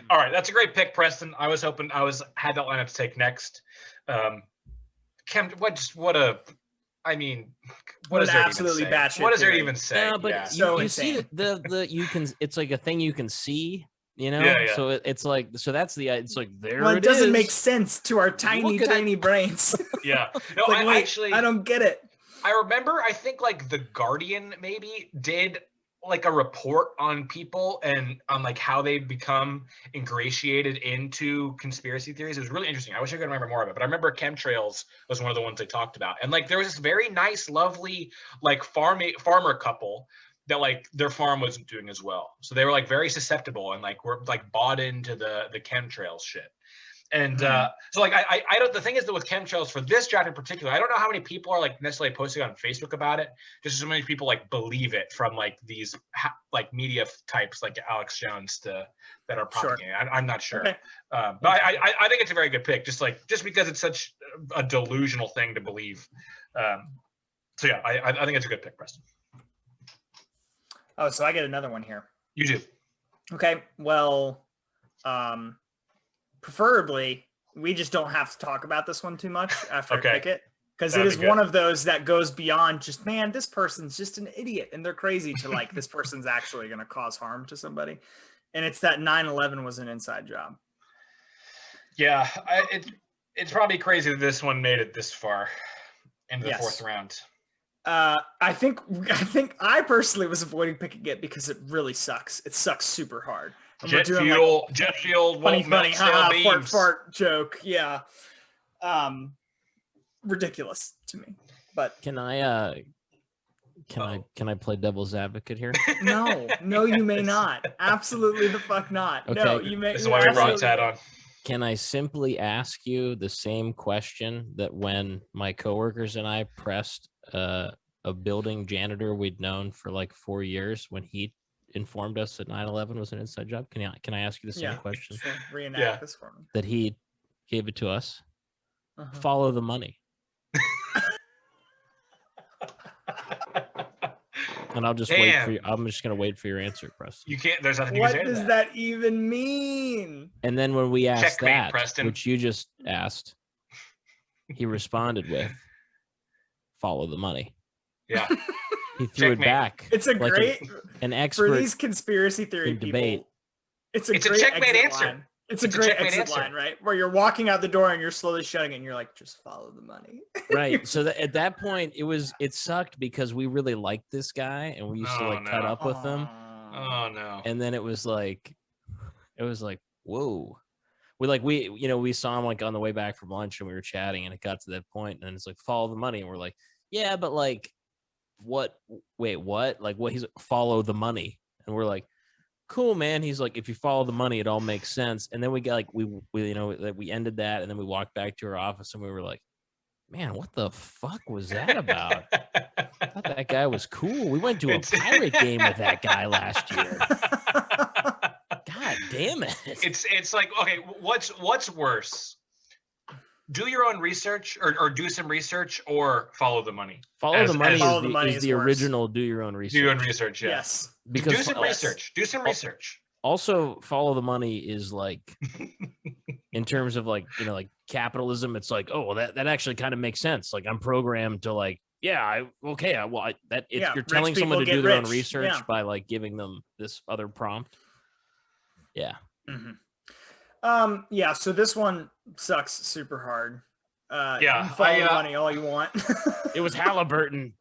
All right, that's a great pick, Preston. I was hoping had that lineup to take next. Chem, what is there absolutely even say? What is there even say? But yeah. you see the you can, it's like a thing you can see, you know. Yeah. So it's like, so that's the, it's like there. Well, it doesn't is. make sense to our tiny brains. Yeah. No, like, I don't get it. I remember, I think like The Guardian maybe did like a report on people and on like how they become ingratiated into conspiracy theories. It was really interesting. I wish I could remember more of it, but I remember chemtrails was one of the ones they talked about. And like there was this very nice, lovely like farmer couple that like their farm wasn't doing as well. So they were like very susceptible and like were like bought into the chemtrails shit. And so like I don't, the thing is that with chemtrails for this draft in particular, I don't know how many people are like necessarily posting on Facebook about it. Just so many people like believe it from like these like media types like Alex Jones that are propagating. Sure. I'm not sure, okay. But I think it's a very good pick. Just because it's such a delusional thing to believe. So yeah, I think it's a good pick, Preston. Oh, so I get another one here. You do. Okay. Well, preferably, we just don't have to talk about this one too much after I pick it, because it is one of those that goes beyond just, man, this person's just an idiot and they're crazy, to like, this person's actually going to cause harm to somebody. And it's that 9/11 was an inside job. Yeah, it's probably crazy that this one made it this far into the fourth round. I think I personally was avoiding picking it because it really sucks. It sucks super hard. Jet fuel funny, fart joke. Yeah. Ridiculous to me. But can I play devil's advocate here? No, you may not. Absolutely the fuck not. Okay. No, you may. This is why we brought Tad on. Can I simply ask you the same question that when my coworkers and I pressed a building janitor we'd known for like 4 years when he informed us that 9/11 was an inside job? Can I ask you the same question? Sure. Reenact this for me. That he gave it to us. Follow the money. And I'll just wait for you. I'm just gonna wait for your answer, Preston. You can't. There's nothing you can say. What does that even mean? And then when we asked that, Preston. which you just asked, he responded with, "Follow the money." Yeah. He threw it back. It's a like great an expert for these conspiracy theory debate. People. It's a checkmate answer. Line. It's a great exit line, right? Where you're walking out the door and you're slowly shutting it and you're like, just follow the money. Right. So at that point, it sucked because we really liked this guy and we used to like cut up with him. Oh no. And then it was like, whoa. We saw him like on the way back from lunch and we were chatting and it got to that point and it's like, follow the money. And we're like, yeah, but like, what? Wait, what? Like what? He's follow the money. And we're like, cool, man. He's like, if you follow the money, it all makes sense. And then we got like, we ended that and then we walked back to our office and we were like, man, what the fuck was that about? I thought that guy was cool. We went to a pirate game with that guy last year. God damn it. It's like, okay, what's worse? Do your own research or do some research or follow the money. Follow the money is the original do your own research. Do your own research, yeah. Yes. Because do some research. Do some research. Also, follow the money is like in terms of like, like capitalism, it's like, oh, well, that actually kind of makes sense. Like I'm programmed to like, you're telling someone to do their own research by like giving them this other prompt. Yeah. Mm-hmm. So this one sucks super hard. You can follow the money all you want. It was Halliburton,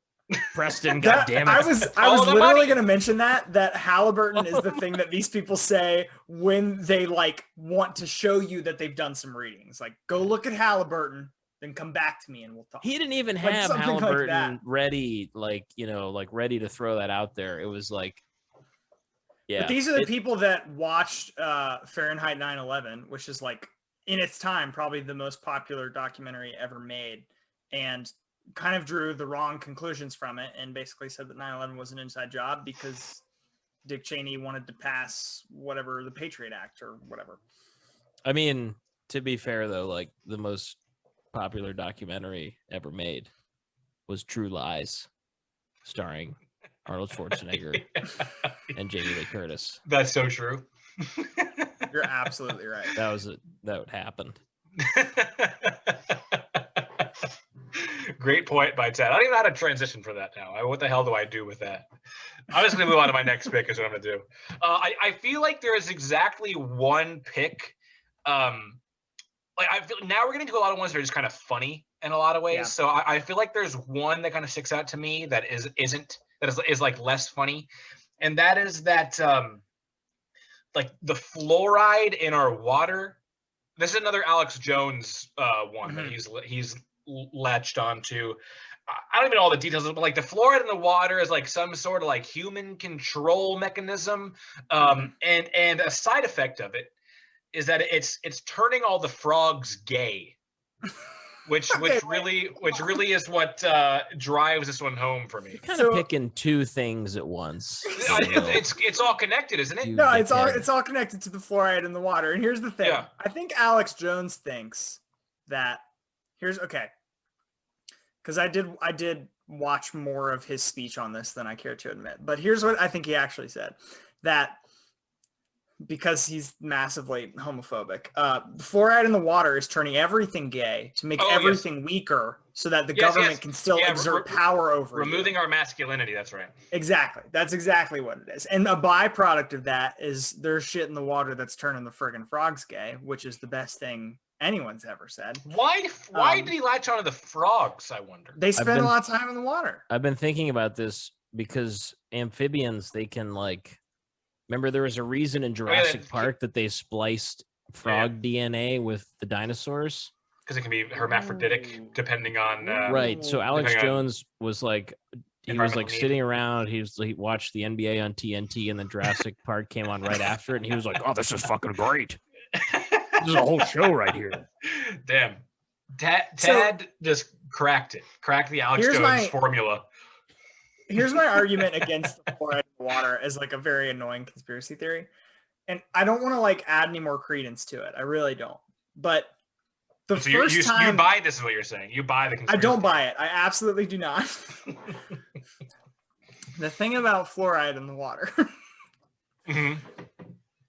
Preston. God damn it! I was literally going to mention that Halliburton is the thing that these people say when they like want to show you that they've done some readings. Like, go look at Halliburton, then come back to me and we'll talk. He didn't even have Halliburton ready, ready to throw that out there. It was like. Yeah. But these are the people that watched Fahrenheit 9/11, which is like in its time probably the most popular documentary ever made, and kind of drew the wrong conclusions from it and basically said that 9/11 was an inside job because Dick Cheney wanted to pass whatever, the Patriot Act or whatever. I mean, to be fair though, like the most popular documentary ever made was True Lies, starring Arnold Schwarzenegger and Jamie Lee Curtis. That's so true. You're absolutely right. That happened. Great point by Ted. I don't even know how to transition for that now. What the hell do I do with that? I'm just going to move on to my next pick is what I'm going to do. I feel like there is exactly one pick. Like I feel now we're getting to a lot of ones that are just kind of funny in a lot of ways. Yeah. So I feel like there's one that kind of sticks out to me that is like less funny. And that is that like the fluoride in our water. This is another Alex Jones one that he's latched onto. I don't even know all the details, but like the fluoride in the water is like some sort of like human control mechanism. And a side effect of it is that it's turning all the frogs gay. Which really is what drives this one home for me. You're kind of picking two things at once. It's all connected, isn't it? No, it's all connected to the fluoride in the water. And here's the thing. Yeah. I think Alex Jones thinks that because I did watch more of his speech on this than I care to admit. But here's what I think he actually said, that because he's massively homophobic, fluoride in the water is turning everything gay to make everything weaker so that the government can still exert power over removing our masculinity. That's right. Exactly. That's exactly what it is. And a byproduct of that is there's shit in the water that's turning the friggin' frogs gay, which is the best thing anyone's ever said. Why did he latch onto the frogs, I wonder? They spend a lot of time in the water. I've been thinking about this because amphibians, they can like, remember there was a reason in Jurassic Park that they spliced frog DNA with the dinosaurs? Because it can be hermaphroditic depending on right. So Alex Jones was like, he was like sitting around, he watched the NBA on TNT, and then Jurassic Park came on right after it, and he was like, oh, this is fucking great. This is a whole show right here. Damn. Tad just cracked the Alex Jones formula. Here's my argument against the fluoride in the water as like a very annoying conspiracy theory. And I don't want to like add any more credence to it. I really don't. But the first time... You buy this is what you're saying. You buy the conspiracy I don't buy it. I absolutely do not. The thing about fluoride in the water...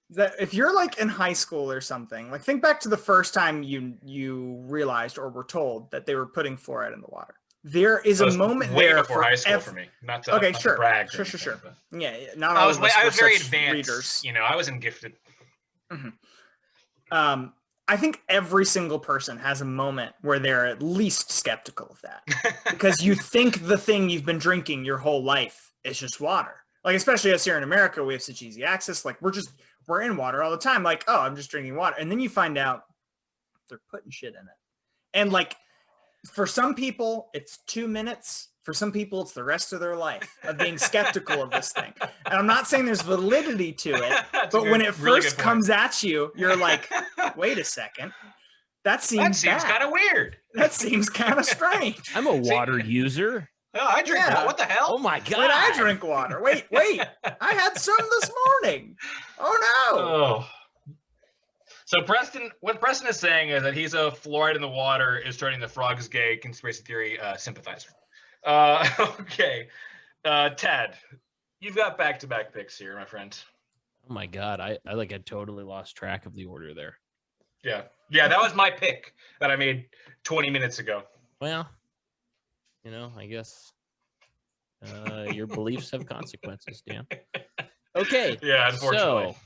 that if you're like in high school or something, like think back to the first time you realized or were told that they were putting fluoride in the water. There is a moment way there before high school for me. Not to, okay, not sure, to brag. Sure. But... Yeah, not all of us I was very such advanced. Readers. You know, I wasn't gifted. I think every single person has a moment where they're at least skeptical of that because you think the thing you've been drinking your whole life is just water. Like especially us here in America, we have such easy access. Like we're in water all the time. Like, oh, I'm just drinking water. And then you find out they're putting shit in it. And like, for some people, it's 2 minutes. For some people, it's the rest of their life of being skeptical of this thing. And I'm not saying there's validity to it, but when it first comes at you, you're like, wait a second. That seems kind of weird. That seems kind of strange. I'm a water user. Oh, I drink water. What the hell? Oh my God. When I drink water. Wait. I had some this morning. Oh no. Oh. So what Preston is saying is that he's a fluoride in the water is turning the frogs gay conspiracy theory sympathizer. Okay. Ted, you've got back-to-back picks here, my friend. Oh my God. I totally lost track of the order there. Yeah, that was my pick that I made 20 minutes ago. Well, you know, I guess your beliefs have consequences, Dan. Okay. Yeah, unfortunately. So,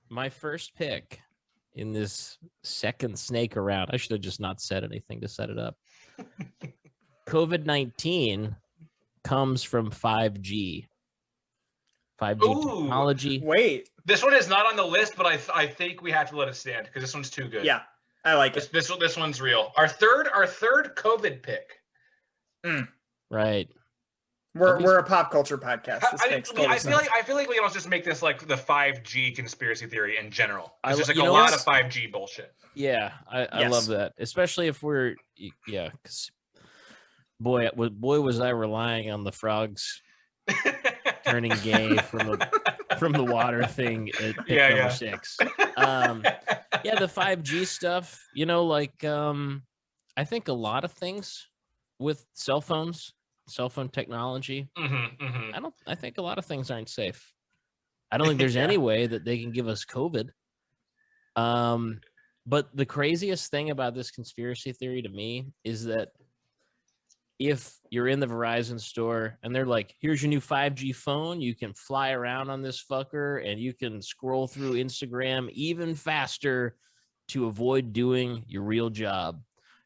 my first pick in this second snake around, I should have just not said anything to set it up. COVID-19 comes from 5G. 5G technology. Wait. This one is not on the list, but I think we have to let it stand because this one's too good. Yeah, I like it. This one's real. Our third COVID pick. Right. We're a pop culture podcast. I feel like we can also just make this like the 5G conspiracy theory in general. It's just like a lot of 5G bullshit. Yeah, I love that, especially if we're because boy, was I relying on the frogs turning gay from the water thing at pick number 6. Yeah, the 5G stuff, I think a lot of things with cell phone technology, I think a lot of things aren't safe. I don't think there's any way that they can give us COVID. But the craziest thing about this conspiracy theory to me is that if you're in the Verizon store and they're like, here's your new 5G phone, you can fly around on this fucker and you can scroll through Instagram even faster to avoid doing your real job.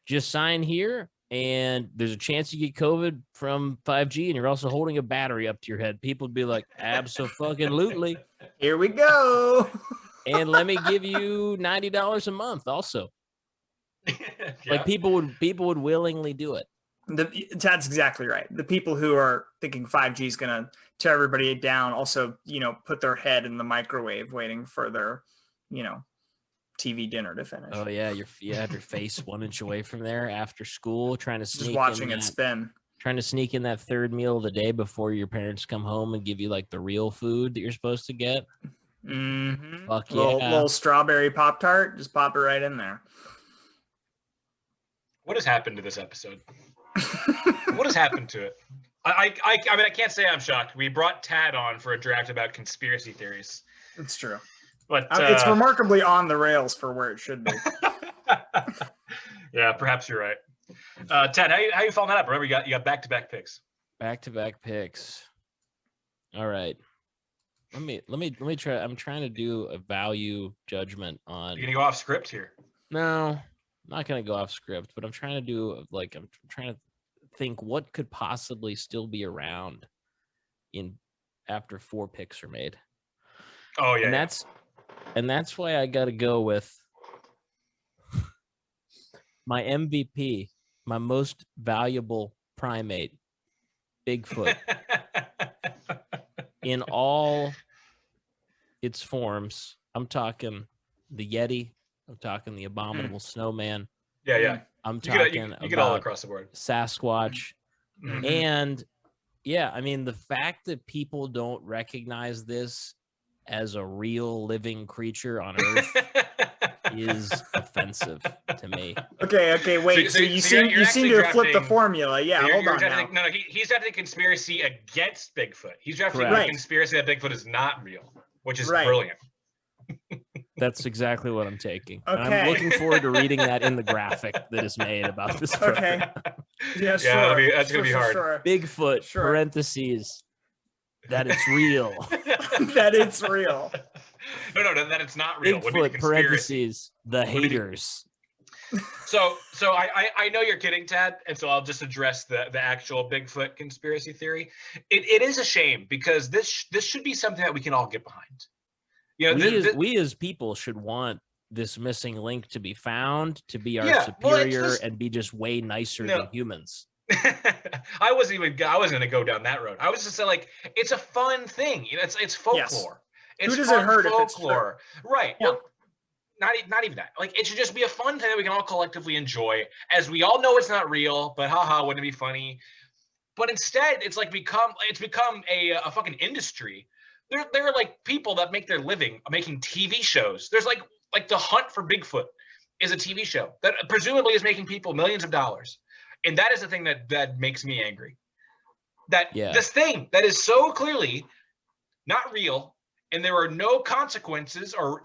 Just sign here and there's a chance you get COVID from 5G and you're also holding a battery up to your head. People would be like, abso-fucking-lutely. Here we go. And let me give you $90 a month also. Like people would willingly do it. That's exactly right. The people who are thinking 5G is going to tear everybody down also, put their head in the microwave waiting for their, TV dinner to finish. Oh yeah, you have your face 1 inch away from there after school, trying to sneak just watching in it spin. Trying to sneak in that third meal of the day before your parents come home and give you like the real food that you're supposed to get. Mm-hmm. Fuck Little strawberry Pop-Tart, just pop it right in there. What has happened to this episode? What has happened to it? I mean, I can't say I'm shocked. We brought Tad on for a draft about conspiracy theories. It's true. But it's remarkably on the rails for where it should be. Yeah, perhaps you're right. Ted, how you following that up? Remember, you got back-to-back picks. Back-to-back picks. All right. Let me try. I'm trying to do a value judgment on. You're gonna go off script here. No, I'm not gonna go off script, but I'm trying to do I'm trying to think what could possibly still be around after 4 picks are made. Oh yeah. And that's why I got to go with my MVP, my most valuable primate, Bigfoot. In all its forms, I'm talking the Yeti, I'm talking the abominable snowman. Yeah. I'm talking you get all across the board. Sasquatch. Mm-hmm. And yeah, I mean, the fact that people don't recognize this as a real living creature on Earth is offensive to me. Okay, wait. So you seem to have flipped the formula. Yeah, hold on now. No, he's drafting a conspiracy against Bigfoot. He's drafting Correct. a conspiracy that Bigfoot is not real, which is Right. brilliant. That's exactly what I'm taking. Okay. I'm looking forward to reading that in the graphic that is made about this program. Okay. Yeah, sure. Yeah, that's gonna be hard. Sure. Bigfoot, Sure. parentheses, that it's real. That it's real. No, that it's not real. Would be the Bigfoot, conspiracy. parentheses, the haters. So I know you're kidding, Tad, and so I'll just address the actual Bigfoot conspiracy theory. It is a shame because this should be something that we can all get behind. We as people should want this missing link to be found, to be our superior, and be just way nicer than humans. I wasn't going to go down that road. I was just saying, like, it's a fun thing. It's folklore. Yes. It's Who does it hurt folklore. if it's true? Right. Yeah. Well, not even that. Like, it should just be a fun thing that we can all collectively enjoy. As we all know, it's not real, but haha, wouldn't it be funny? But instead, it's become a fucking industry. There are like people that make their living making TV shows. There's like The Hunt for Bigfoot is a TV show that presumably is making people millions of dollars. And that is the thing that makes me angry. This thing that is so clearly not real, and there are no consequences or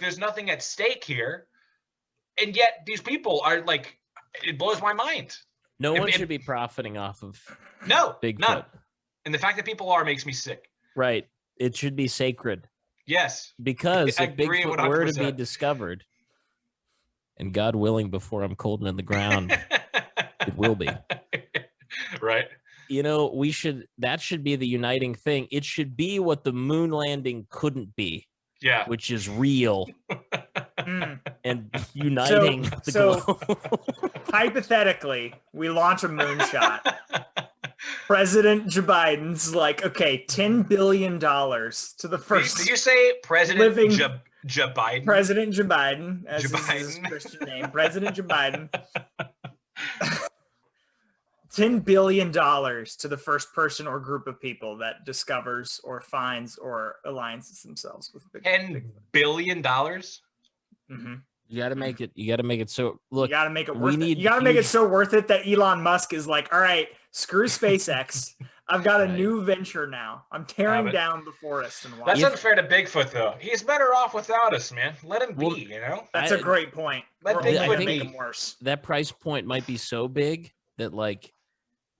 there's nothing at stake here, and yet these people are like, it blows my mind. No one should be profiting off of Bigfoot. None. And the fact that people are makes me sick. Right. It should be sacred. Yes. Because I if agree Bigfoot were to 100%. be discovered, and God willing, before I'm cold and in the ground, it will be. Right. That should be the uniting thing. It should be what the moon landing couldn't be. Yeah. Which is real. And uniting the globe. Hypothetically, we launch a moonshot. President Joe Biden's like, okay, $10 billion to the first. Did you say President Joe Biden? President Joe Biden, as Joe is his Biden. Christian name. President Joe Biden. $10 billion to the first person or group of people that discovers or finds or aligns themselves with $10 billion. Mm-hmm. You got to make it. You got to make it so. Look, you got to make it worth it. need You got to make it so worth it that Elon Musk is like, all right, screw SpaceX. I've got a new venture now. I'm tearing down the forest and That's unfair to Bigfoot, though. He's better off without us, man. Let him be. You know. That's a great point. Let Bigfoot make him worse. That price point might be so big that like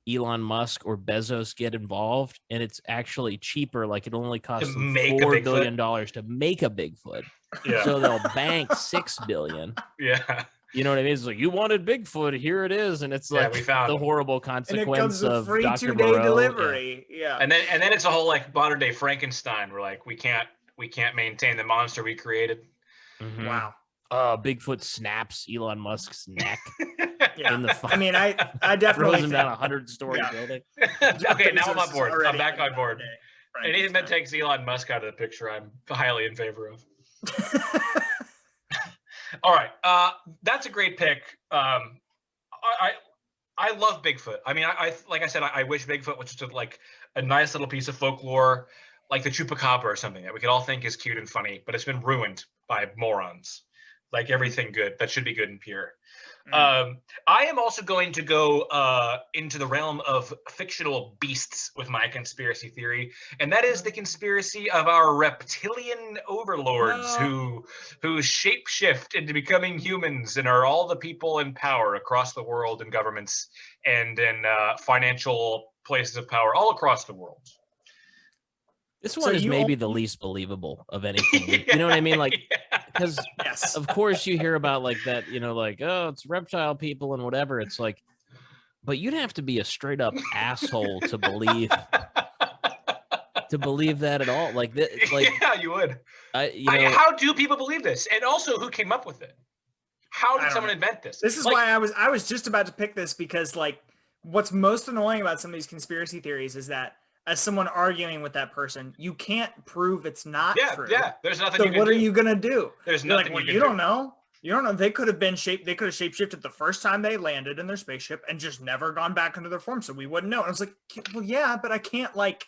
Elon Musk or Bezos get involved, and it's actually cheaper. Like it only costs them $4 billion to make a Bigfoot. Yeah. So they'll bank $6 billion. Yeah. You know what I mean? It's like, you wanted Bigfoot, here it is, and it's like the horrible consequence of free Dr. 2-day Moreau. delivery. Yeah. And then it's a whole like modern day Frankenstein. We're like, we can't maintain the monster we created. Mm-hmm. Wow. Bigfoot snaps Elon Musk's neck. Yeah. In the I mean, I definitely throws him down a 100-story building. Okay, now I'm on board. I'm back on board. Right. Anything that takes Elon Musk out of the picture, I'm highly in favor of. All right, that's a great pick. I love Bigfoot. I mean, I like I said, I wish Bigfoot was just like a nice little piece of folklore, like the chupacabra or something that we could all think is cute and funny, but it's been ruined by morons. Like everything good that should be good and pure. I am also going to go into the realm of fictional beasts with my conspiracy theory, and that is the conspiracy of our reptilian overlords who shapeshift into becoming humans and are all the people in power across the world in governments and in financial places of power all across the world. This one is maybe the least believable of anything. You know what I mean? Like, because of course you hear about like that, you know, like, oh, it's reptile people and whatever. It's like, but you'd have to be a straight up asshole to believe that at all. Like, yeah, you would. How do people believe this? And also, who came up with it? How did someone invent this? This is why I was just about to pick this, because like what's most annoying about some of these conspiracy theories is that as someone arguing with that person, you can't prove it's not true. Yeah, there's nothing so you can what do. are you going to do? There's You're nothing like, well, you you can don't know. You don't know. They could have shapeshifted the first time they landed in their spaceship and just never gone back into their form, so we wouldn't know. And I was like, well, yeah, but I can't, like,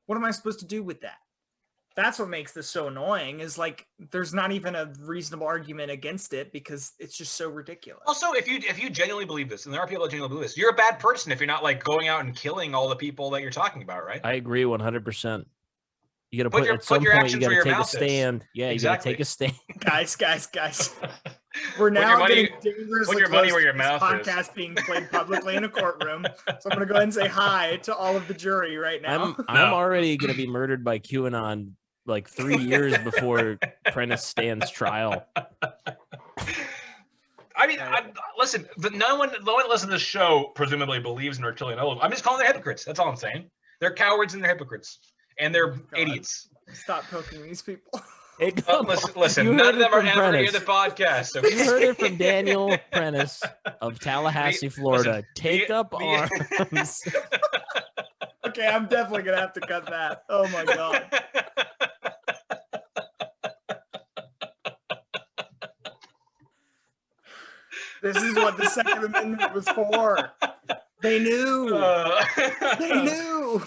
what am I supposed to do with that? That's what makes this so annoying, is like there's not even a reasonable argument against it because it's just so ridiculous. Also, if you genuinely believe this, and there are people that genuinely believe this, you're a bad person if you're not like going out and killing all the people that you're talking about, right? I agree 100%. You got to at some your point, actions you got where to your take a mouth stand. is. Yeah, Exactly. You got to take a stand. Guys. We're now getting dangerously your money close where your to this mouth podcast is. being played publicly in a courtroom. So I'm going to go ahead and say hi to all of the jury right now. I'm already going to be murdered by QAnon like 3 years before Prentice stands trial. I mean, listen. No one listening to this show presumably believes in reptilian overlords. I'm just calling them hypocrites. That's all I'm saying. They're cowards and they're hypocrites, and they're idiots. Stop poking these people. Hey, listen. None of them are ever hear the podcast. Okay? You heard it from Daniel Prentice of Tallahassee, Florida. Take up arms. Okay, I'm definitely gonna have to cut that. Oh my god. This is what the Second Amendment was for. They knew. They knew.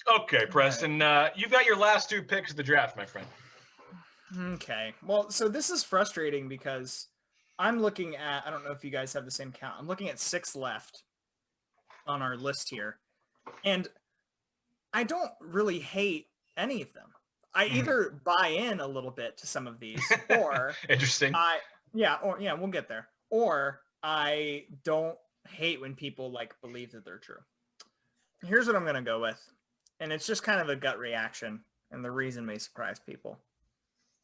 Okay, Preston, you got your last two picks of the draft, my friend. Okay. Well, so this is frustrating because I'm looking at, I don't know if you guys have the same count. I'm looking at 6 left on our list here. And I don't really hate any of them. I either buy in a little bit to some of these, or interesting. We'll get there. Or I don't hate when people like believe that they're true. Here's what I'm gonna go with, and it's just kind of a gut reaction, and the reason may surprise people.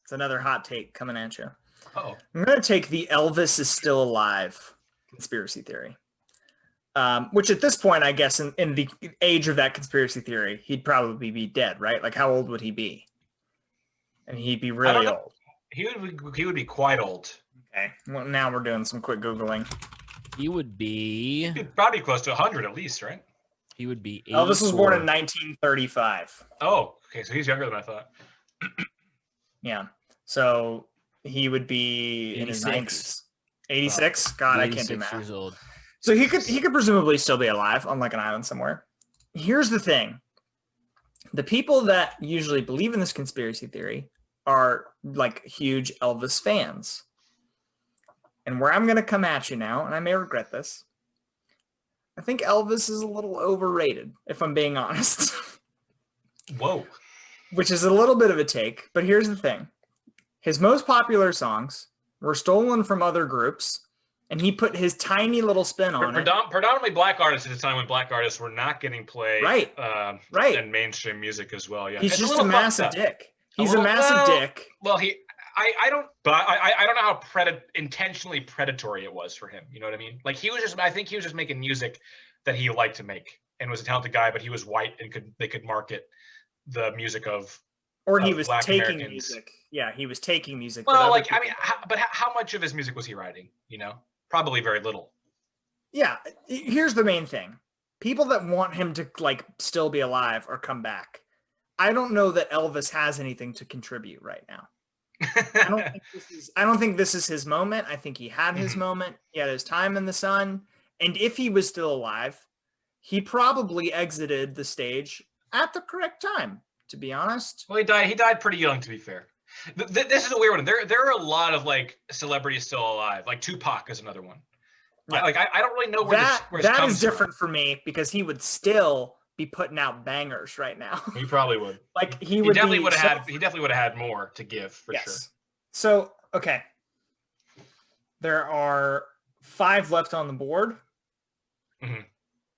It's another hot take coming at you. Oh, I'm gonna take the Elvis is still alive conspiracy theory. Which at this point, I guess, in the age of that conspiracy theory, he'd probably be dead, right? Like, how old would he be? And he'd be really old. He would be quite old. Okay. Well, now we're doing some quick Googling. He would be... He'd probably close to 100 at least, right? He would be 84. Elvis was born in 1935. Oh, okay. So he's younger than I thought. Yeah. So he would be 86. in his 90s. 86. God, I can't do 86 math. years old. So he could presumably still be alive on like an island somewhere. Here's the thing. The people that usually believe in this conspiracy theory are like huge Elvis fans. And where I'm going to come at you now, and I may regret this, I think Elvis is a little overrated, if I'm being honest. Whoa. Which is a little bit of a take, but here's the thing. His most popular songs were stolen from other groups, and he put his tiny little spin on it. Predominantly black artists at a time when black artists were not getting played, right? And mainstream music as well. Yeah, he's just a massive dick. He's a massive dick. Well, I don't know how intentionally predatory it was for him. You know what I mean? Like I think he was just making music that he liked to make, and was a talented guy, but he was white and they could market the music of. Or he was Black taking Americans. music. Yeah, he was taking music. Well, like, I mean, but how much of his music was he writing? You know, probably very little. Yeah. Here's the main thing. People that want him to like still be alive or come back. I don't know that Elvis has anything to contribute right now. I don't think this is his moment. I think he had his moment. He had his time in the sun. And if he was still alive, he probably exited the stage at the correct time. To be honest, well, he died pretty young. To be fair, this is a weird one. There are a lot of like celebrities still alive. Like Tupac is another one. Yeah. I don't really know where this that comes is different for me because he would still be putting out bangers right now. He probably would. Like he definitely would have had more to give for sure. So okay, there are 5 left on the board. Mm-hmm.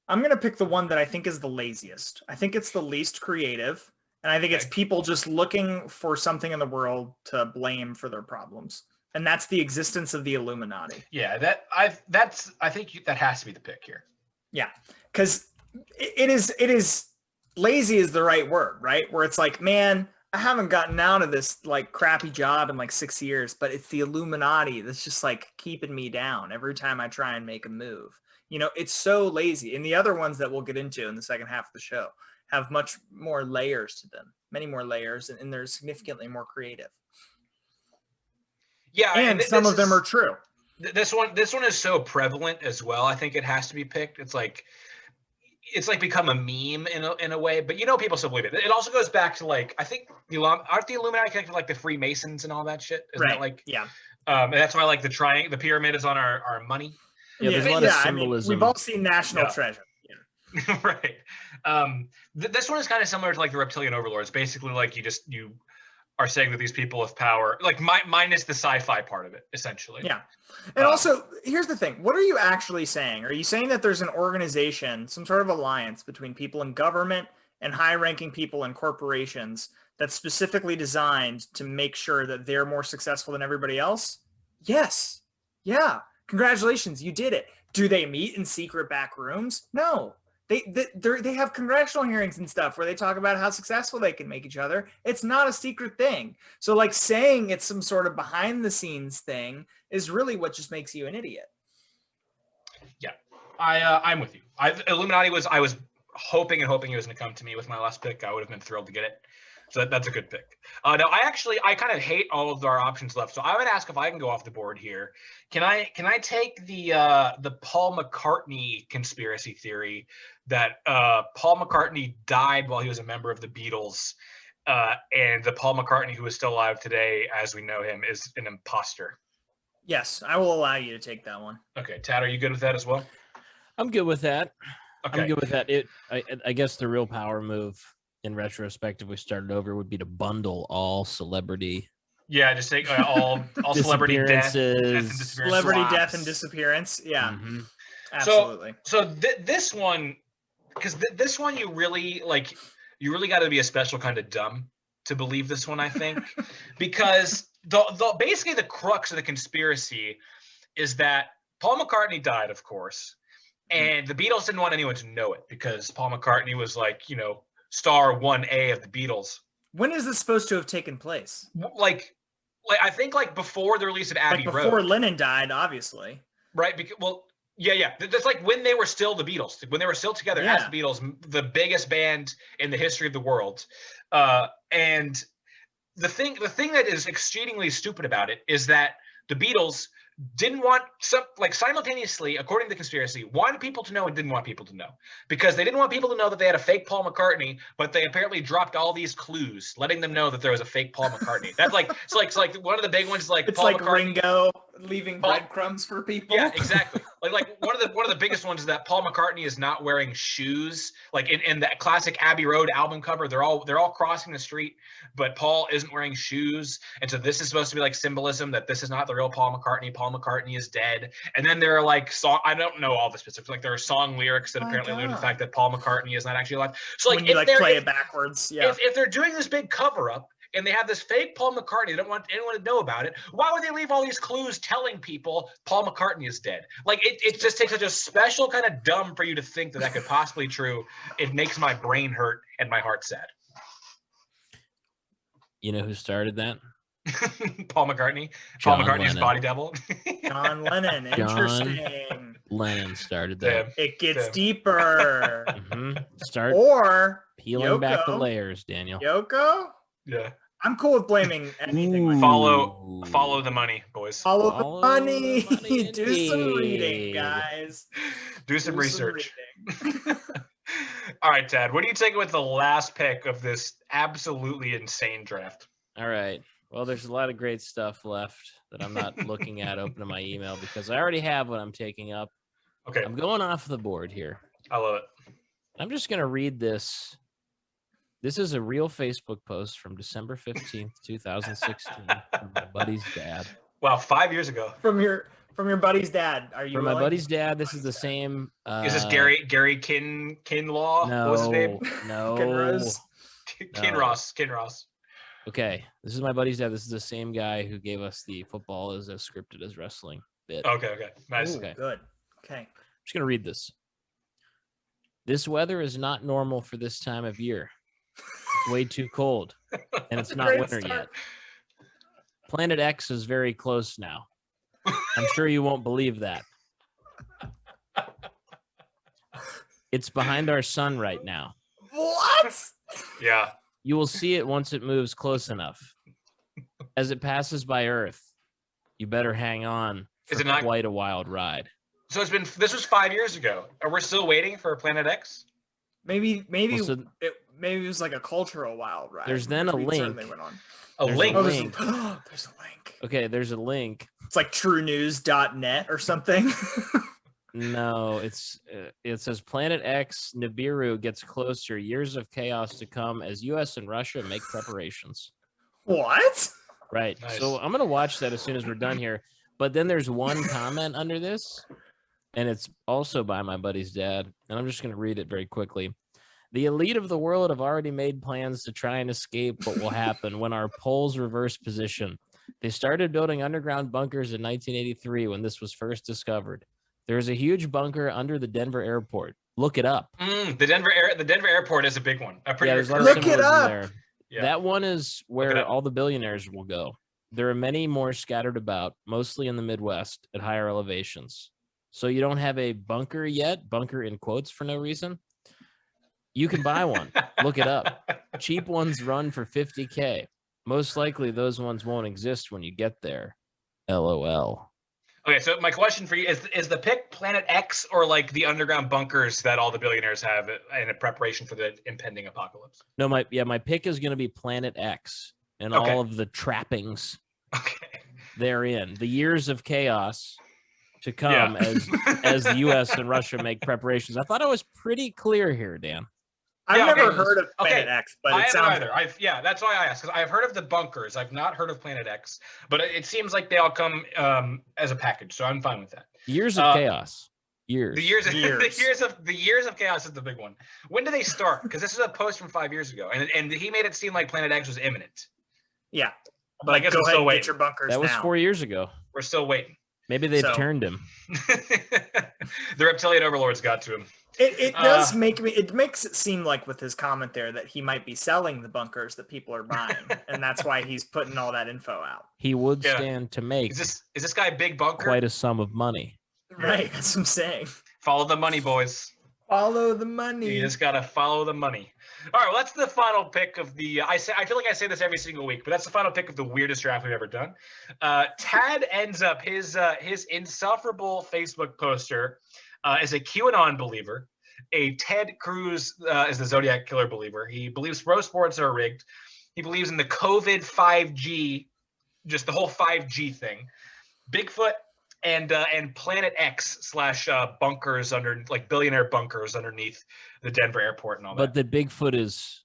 I'm gonna pick the one that I think is the laziest. I think it's the least creative. And I think it's people just looking for something in the world to blame for their problems. And that's the existence of the Illuminati. Yeah, I think that has to be the pick here. Yeah. Because it is lazy is the right word, right? Where it's like, man, I haven't gotten out of this like crappy job in like 6 years, but it's the Illuminati that's just like keeping me down every time I try and make a move. You know, it's so lazy. And the other ones that we'll get into in the second half of the show have much more layers to them, many more layers, and they're significantly more creative. Yeah, and some of them are true. This one is so prevalent as well. I think it has to be picked. It's like become a meme in a way, but you know people still believe it. It also goes back to like I think aren't the Illuminati connected to like the Freemasons and all that shit? Isn't that like yeah? And that's why like the pyramid is on our money. Yeah, there's a lot of symbolism. I mean, we've all seen National Treasure. Yeah. Right. This one is kind of similar to like the reptilian overlords. Basically, like you are saying that these people have power, like minus the sci-fi part of it, essentially. Yeah. And also, here's the thing. What are you actually saying? Are you saying that there's an organization, some sort of alliance between people in government and high-ranking people in corporations that's specifically designed to make sure that they're more successful than everybody else? Yes. Yeah. Congratulations. You did it. Do they meet in secret back rooms? No. They have congressional hearings and stuff where they talk about how successful they can make each other. It's not a secret thing. So like saying it's some sort of behind the scenes thing is really what just makes you an idiot. Yeah, I'm with you. Illuminati I was hoping it was going to come to me with my last pick. I would have been thrilled to get it. So that's a good pick. No, I kind of hate all of our options left. So I would ask if I can go off the board here. Can I take the Paul McCartney conspiracy theory that Paul McCartney died while he was a member of the Beatles, and the Paul McCartney who is still alive today, as we know him, is an imposter? Yes, I will allow you to take that one. Okay, Tad, are you good with that as well? I'm good with that. Okay. I'm good with that. I guess the real power move in retrospect, if we started over, would be to bundle all celebrity. Yeah, just take all celebrity death and disappearance. Celebrity death and disappearance. Yeah, Mm-hmm. Absolutely. So this one, because this one you really got to be a special kind of dumb to believe this one, I think, because basically the crux of the conspiracy is that Paul McCartney died, of course, and the Beatles didn't want anyone to know it because Paul McCartney was like, you know, star 1A of the Beatles. When is this supposed to have taken place? Like I think like before the release of Abbey Road. Before Lennon died, obviously. Right. Yeah. That's like when they were still the Beatles, when they were still together as the Beatles, the biggest band in the history of the world. And the thing that is exceedingly stupid about it is that the Beatles didn't want some, like, simultaneously, according to the conspiracy, wanted people to know and didn't want people to know, because they didn't want people to know that they had a fake Paul McCartney, but they apparently dropped all these clues letting them know that there was a fake Paul McCartney. That's like, it's like one of the big ones, like, it's Paul like McCartney, Ringo leaving breadcrumbs for people. Yeah, exactly. Like one of the biggest ones is that Paul McCartney is not wearing shoes. Like in that classic Abbey Road album cover, they're all crossing the street, but Paul isn't wearing shoes, and so this is supposed to be like symbolism that this is not the real Paul McCartney. Paul McCartney is dead. And then there are like I don't know all the specifics. Like there are song lyrics that apparently allude to the fact that Paul McCartney is not actually alive. So like when you like play it backwards, yeah. If they're doing this big cover up and they have this fake Paul McCartney, they don't want anyone to know about it, why would they leave all these clues telling people Paul McCartney is dead? Like it just takes such a special kind of dumb for you to think that could possibly be true. It makes my brain hurt and my heart sad. You know who started that? Paul McCartney. John Paul McCartney's Lennon. body double. John Lennon. Interesting. John Lennon started that. It gets deeper. Start Or peeling Yoko. back the layers, Daniel. Yoko? Yeah. I'm cool with blaming anything. Like Follow the money, boys. Follow the money. the money Do some indeed. reading, guys. Do some research. reading. All right, Tad, what do you take with the last pick of this absolutely insane draft? All right. Well, there's a lot of great stuff left that I'm not looking at opening my email because I already have what I'm taking up. Okay. I'm going off the board here. I love it. I'm just going to read this. This is a real Facebook post from December 15th, 2016 from my buddy's dad. Wow, 5 years ago. From your buddy's dad. Are you From my willing? buddy's dad, this is the same. Is this Gary Kinlaw? No, What was his name? no. Kinrose? Kinross. Okay, this is my buddy's dad. This is the same guy who gave us the football is as scripted as wrestling bit. Okay. Nice. Ooh, Okay. good. Okay. I'm just going to read this. This weather is not normal for this time of year. It's way too cold, and it's not Great winter start. yet. Planet X is very close now. I'm sure you won't believe that. It's behind our sun right now. What? Yeah. You will see it once it moves close enough. As it passes by Earth, you better hang on for Is it not quite a wild ride. So this was 5 years ago. Are we still waiting for Planet X? Maybe Well, so it was like a cultural wild ride. there's then a We link. certainly went on. A There's link. a Oh, link. there's a link. Okay, there's a link. It's like truenews.net or something. No, it says Planet X Nibiru gets closer. Years of chaos to come as U.S. and Russia make preparations. What? Right. Nice. So I'm gonna watch that as soon as we're done here. But then there's one comment under this, and it's also by my buddy's dad, and I'm just gonna read it very quickly. The elite of the world have already made plans to try and escape what will happen when our poles reverse position. They started building underground bunkers in 1983 when this was first discovered. There is a huge bunker under the Denver airport. Look it up. The Denver airport is a big one. There's a lot of Look it symbolism up. there. Yeah. That one is it where up. all the billionaires will go. There are many more scattered about, mostly in the Midwest at higher elevations. So you don't have a bunker yet, bunker in quotes for no reason. You can buy one. Look it up. Cheap ones run for $50K. Most likely those ones won't exist when you get there. LOL. Okay, so my question for you is the pick Planet X or like the underground bunkers that all the billionaires have in a preparation for the impending apocalypse? No, my pick is going to be Planet X and Okay. all of the trappings Okay. therein. The years of chaos to come as the U.S. and Russia make preparations. I thought I was pretty clear here, Dan. I've Yeah, never okay. heard of Planet Okay. X, but I it haven't sounds either. That's why I asked, because I've heard of the bunkers. I've not heard of Planet X, but it seems like they all come as a package, so I'm fine with that. Years of chaos. Years. The years of Years. the years of chaos is the big one. When do they start? Because this is a post from 5 years ago, and he made it seem like Planet X was imminent. Yeah. But I guess go we're ahead still and waiting. get your bunkers That was now. 4 years ago. We're still waiting. Maybe they've So- turned him. The reptilian overlords got to him. It does it makes it seem like with his comment there that he might be selling the bunkers that people are buying, and that's why he's putting all that info out. He would Yeah. stand to make Is this guy Big Bunker? quite a sum of money. Right, that's what I'm saying. Follow the money, boys. Follow the money. You just gotta follow the money. All right, well, that's the final pick of the. I feel like I say this every single week, but that's the final pick of the weirdest draft we've ever done. Tad ends up his insufferable Facebook poster is a QAnon believer. A Ted Cruz is the Zodiac Killer believer. He believes pro sports are rigged. He believes in the COVID 5G, just the whole 5G thing. Bigfoot and Planet X / bunkers under like billionaire bunkers underneath the Denver airport and all But that. the Bigfoot is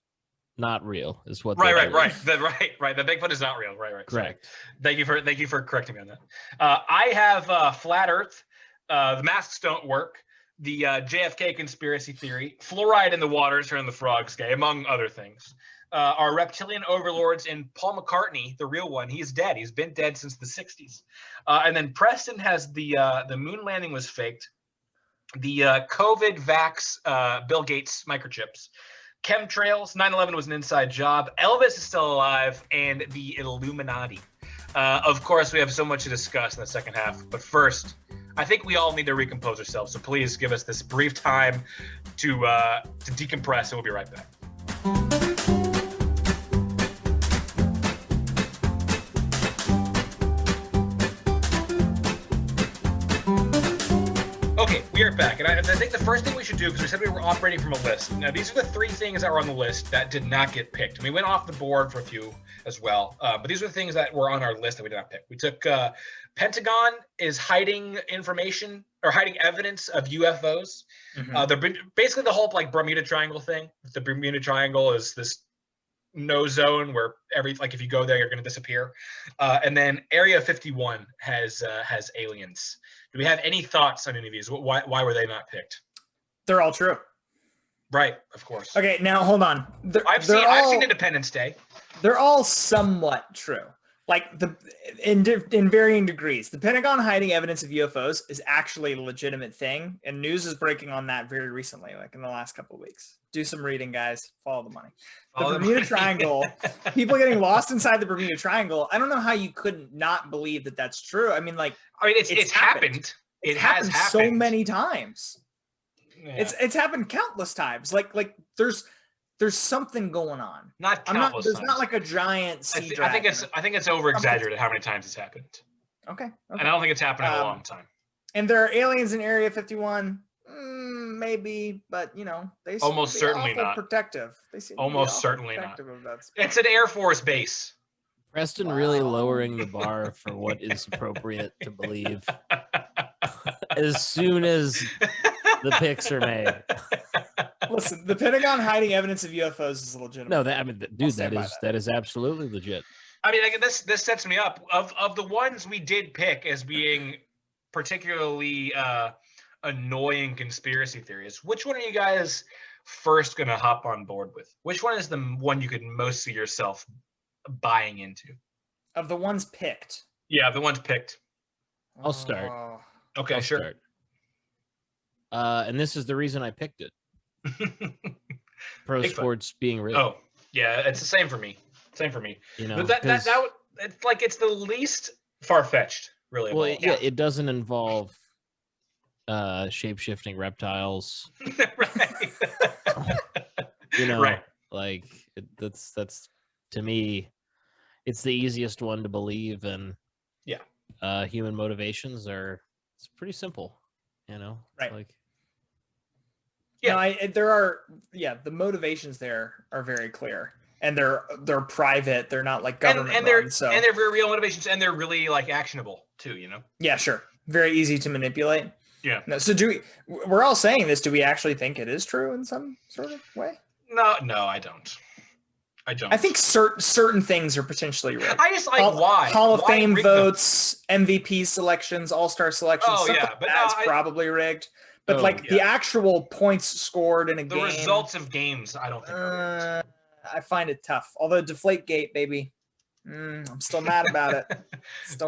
not real, is what. Right. The Bigfoot is not real. Right. Correct. Sorry. Thank you for correcting me on that. I have flat Earth. The masks don't work. The JFK conspiracy theory, fluoride in the waters turn the frogs gay, among other things. Our reptilian overlords and Paul McCartney, the real one, he's dead. He's been dead since the 60s. And then Preston has the moon landing was faked, the COVID vax, Bill Gates microchips, chemtrails, 9/11 was an inside job, Elvis is still alive, and the Illuminati. Of course, we have so much to discuss in the second half, but first, I think we all need to recompose ourselves. So please give us this brief time to decompress, and we'll be right back. Okay, we are back, and I think the first thing we should do, because we said we were operating from a list. Now, these are the 3 things that were on the list that did not get picked. And we went off the board for a few as well, but these are the things that were on our list that we did not pick. We took Pentagon is hiding information or hiding evidence of UFOs. They're basically the whole like Bermuda Triangle thing. The Bermuda Triangle is this no zone where if you go there, you're going to disappear. And then Area 51 has aliens. Do we have any thoughts on any of these? Why were they not picked? They're all true. Right, of course. Okay, now hold on. I've seen Independence Day. They're all somewhat true. Like in varying degrees. The Pentagon hiding evidence of UFOs is actually a legitimate thing, and news is breaking on that very recently, like in the last couple of weeks. Do some reading, guys. Follow the money. The Bermuda Triangle, people getting lost inside the Bermuda Triangle. I don't know how you couldn't not believe that that's true. I mean, it's happened. It has happened so many times. Yeah. It's happened countless times. Like there's something going on. Not countless there's times. not like a giant sea dragon. I think it's over exaggerated how many times it's happened. Okay. And I don't think it's happened in a long time. And there are aliens in Area 51. Maybe, but they seem almost certainly not protective. They seem almost certainly not. Of that space. It's an Air Force base. Preston really lowering the bar for what is appropriate to believe as soon as the picks are made. Listen, the Pentagon hiding evidence of UFOs is legitimate. No, that is absolutely legit. I mean, this sets me up. Of the ones we did pick as being particularly annoying conspiracy theories, which one are you guys first going to hop on board with? Which one is the one you could most see yourself buying into? Of the ones picked. Yeah, the ones picked. I'll start. Okay, I'll sure. Start. And this is the reason I picked it. Pro sports being real. Oh, yeah, it's the same for me. But it's the least far-fetched, really. Well, it doesn't involve shape-shifting reptiles. Right. Right. Like that's to me, it's the easiest one to believe, and human motivations it's pretty simple, right? Like, the motivations there are very clear, and they're private. They're not like government and they're very real motivations, and they're really like actionable too. Yeah, sure. Very easy to manipulate. Yeah. No, so we're all saying this. Do we actually think it is true in some sort of way? No, I don't. I think certain things are potentially rigged. I just why Hall of Fame votes, MVP selections, All-Star selections. Oh yeah, but that's probably rigged. But the actual points scored in a game, the results of games, I don't think. I find it tough. Although Deflategate, baby, I'm still mad about it.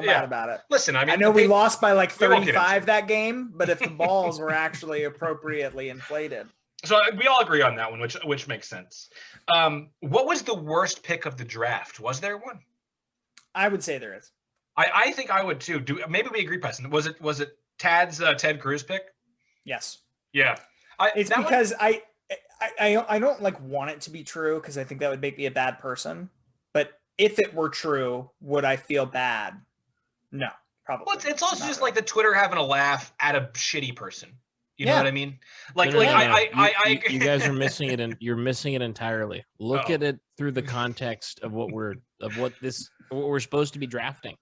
Mad about it. Listen, I know we lost by like 35 that game, but if the balls were actually appropriately inflated. So we all agree on that one, which makes sense. What was the worst pick of the draft? Was there one? I would say there is. I think I would too. Maybe we agree, Preston. Was it Tad's Ted Cruz pick? Yes. Yeah. It's because I don't like want it to be true because I think that would make me a bad person. But if it were true, would I feel bad? No, probably. Well, it's also just like the Twitter having a laugh at a shitty person. You know Yeah. what I mean? Like, No, I you guys are missing it, and you're missing it entirely. Look Uh-oh. at it through the context of what we're supposed to be drafting.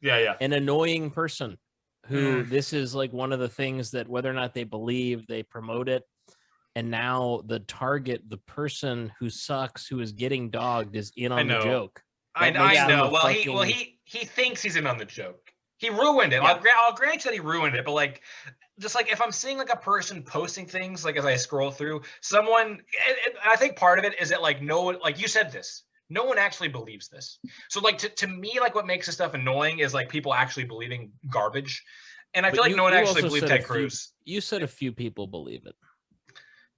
Yeah. An annoying person who this is like one of the things that whether or not they believe, they promote it. And now the target, the person who sucks, who is getting dogged, is in on the joke. I know. Well, he thinks he's in on the joke. He ruined it. Yeah. I'll grant you that he ruined it, but like, just like if I'm seeing like a person posting things, like as I scroll through, someone, and I think part of it is that like no one, like you said this, no one actually believes this. So like to me, like what makes this stuff annoying is like people actually believing garbage, and I feel like no one actually believes Ted Cruz. You said a few people believe it.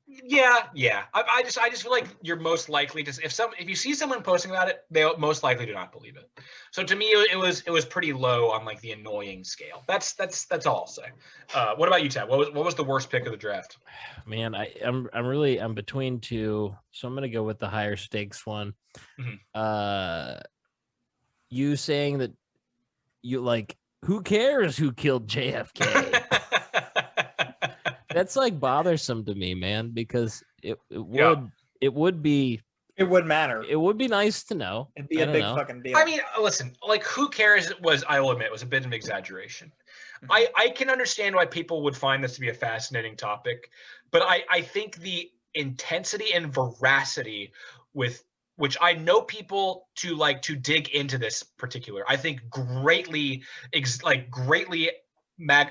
Yeah. I just feel like you're most likely to if you see someone posting about it, they most likely do not believe it. So to me, it was pretty low on like the annoying scale. That's all I'll say. What about you, Ted? What was the worst pick of the draft? Man, I'm between two, so I'm gonna go with the higher stakes one. Mm-hmm. You saying that you like who cares who killed JFK? That's like bothersome to me, man, because it would be It would matter. It would be nice to know. It'd be a big fucking deal. I mean, listen, like who cares I will admit, was a bit of an exaggeration. Mm-hmm. I can understand why people would find this to be a fascinating topic, but I think the intensity and veracity with which I know people to dig into this particular, I think greatly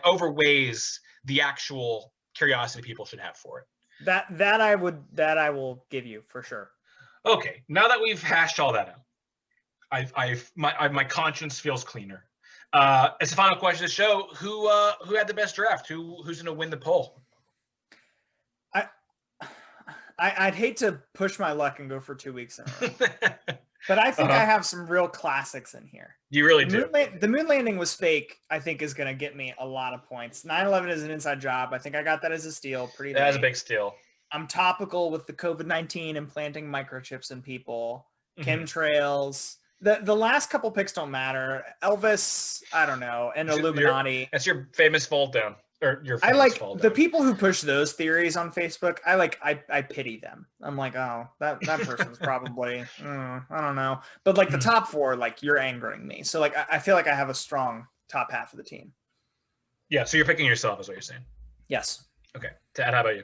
overweighs the actual curiosity people should have for it. That I will give you for sure. Okay, now that we've hashed all that out, my conscience feels cleaner. As the final question of the show, who had the best draft? Who's going to win the poll? I'd hate to push my luck and go for 2 weeks in a row, but I think I have some real classics in here. You really do. The moon landing was fake. I think is going to get me a lot of points. 9/11 is an inside job. I think I got that as a steal. That's a big steal. I'm topical with the COVID-19 implanting microchips in people, chemtrails. The last couple picks don't matter. Elvis, I don't know, and Illuminati. That's your famous fold down. Or your I like the people who push those theories on Facebook. I pity them. I'm like, oh, that person's probably I don't know. But like the top four, like you're angering me. So like I feel like I have a strong top half of the team. Yeah, so you're picking yourself is what you're saying. Yes. Okay. Tad, how about you?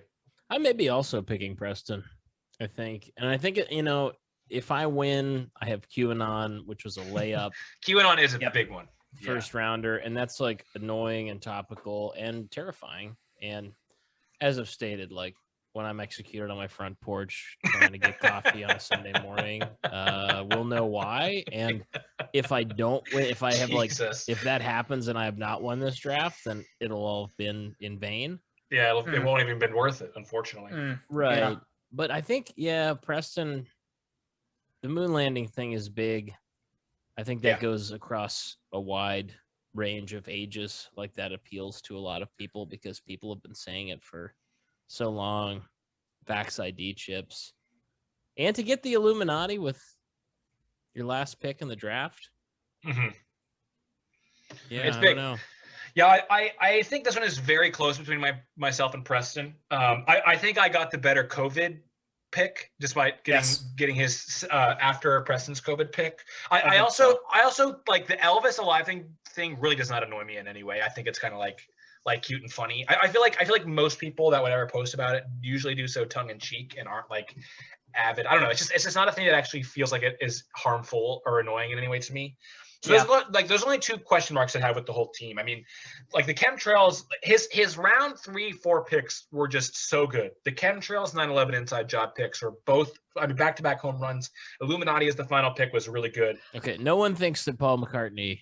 I may be also picking Preston, I think. And I think, if I win, I have QAnon, which was a layup. QAnon is a big one. First rounder. And that's like annoying and topical and terrifying. And as I've stated, like when I'm executed on my front porch trying to get coffee on a Sunday morning, we'll know why. And if I don't win, if I have if that happens and I have not won this draft, then it'll all have been in vain. Yeah, it won't even been worth it, unfortunately. Right. Yeah. But I think, Preston, the moon landing thing is big. I think that goes across a wide range of ages. Like that appeals to a lot of people because people have been saying it for so long. Vax ID chips. And to get the Illuminati with your last pick in the draft. Mm-hmm. Yeah, it's I big. don't know. Yeah, I think this one is very close between myself and Preston. I think I got the better COVID pick despite getting his after Preston's COVID pick. I also like the Elvis alive thing really does not annoy me in any way. I think it's kind of like cute and funny. I feel like most people that would ever post about it usually do so tongue in cheek and aren't like avid. I don't know. It's just not a thing that actually feels like it is harmful or annoying in any way to me. So there's only two question marks I have with the whole team. I mean, like the chemtrails, his round 3-4 picks were just so good. The chemtrails 9/11 inside job picks were both, back-to-back home runs. Illuminati as the final pick was really good. Okay, no one thinks that Paul McCartney.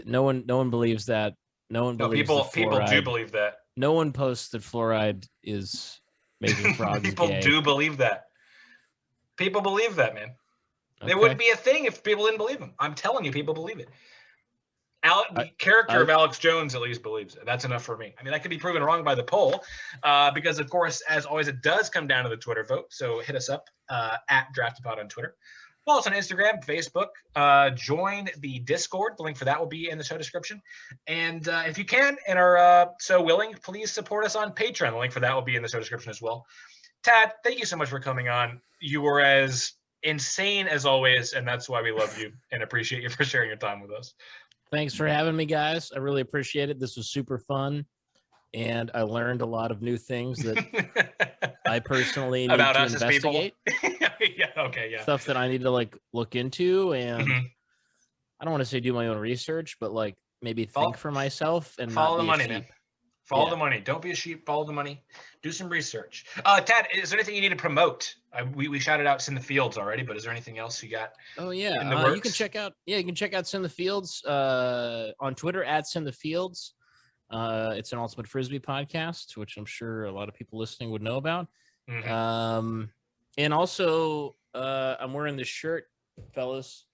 No one believes that. No one believes people do believe that. No one posts that fluoride is making frogs people gay. do believe that. People believe that, man. Okay. It wouldn't be a thing if people didn't believe him. I'm telling you, people believe it. The character of Alex Jones at least believes it. That's enough for me. I mean, that could be proven wrong by the poll, because of course, as always, it does come down to the Twitter vote. So hit us up at DraftedPod on Twitter. Follow us on Instagram, Facebook. Join the Discord. The link for that will be in the show description. And if you can and are so willing, please support us on Patreon. The link for that will be in the show description as well. Tad, thank you so much for coming on. You were as insane as always, and that's why we love you and appreciate you for sharing your time with us. Thanks for having me, guys. I really appreciate it. This was super fun, and I learned a lot of new things that I personally need about to us investigate. Yeah. Stuff that I need to look into, and I don't want to say do my own research, but maybe think for myself and follow not the be money, a sheep. man. Follow the money. Don't be a sheep. Follow the money. Do some research. Tad, is there anything you need to promote? We shouted out Sin the Fields already, but is there anything else you got? Oh yeah, you can check out Sin the Fields on Twitter at Sin the Fields. It's an Ultimate Frisbee podcast, which I'm sure a lot of people listening would know about. And also, I'm wearing this shirt, fellas,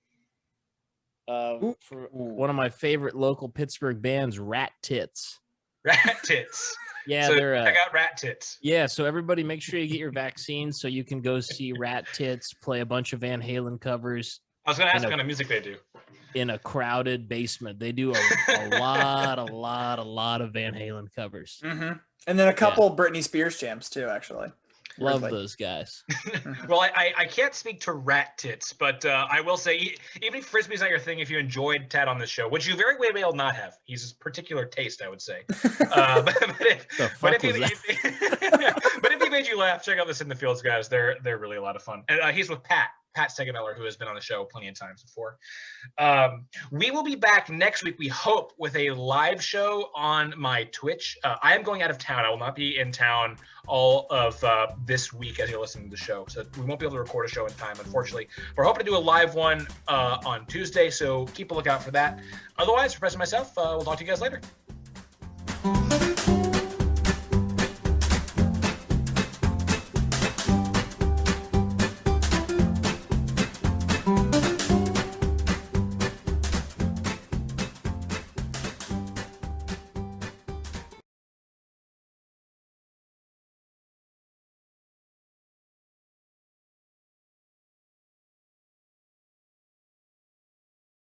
for one of my favorite local Pittsburgh bands, Rat Tits. Rat Tits. Yeah, so they're I got Rat Tits. Yeah, so everybody make sure you get your vaccine so you can go see Rat Tits play a bunch of Van Halen covers. I was going to ask what kind of music they do. In a crowded basement. They do a lot of Van Halen covers. And then a couple Britney Spears jams too, actually. Love those guys. Well, I can't speak to Rat Tits, but I will say, even if Frisbee's not your thing, if you enjoyed Tad on the show, which you very well may not have, he's a particular taste, I would say. But if he made you laugh, check out the Sin the Fields guys. They're really a lot of fun. And he's with Pat Segameller, who has been on the show plenty of times before. We will be back next week, we hope, with a live show on my Twitch. I am going out of town. I will not be in town all of this week as you're listening to the show. So we won't be able to record a show in time, unfortunately. We're hoping to do a live one on Tuesday, so keep a lookout for that. Otherwise, for Professor myself, we'll talk to you guys later.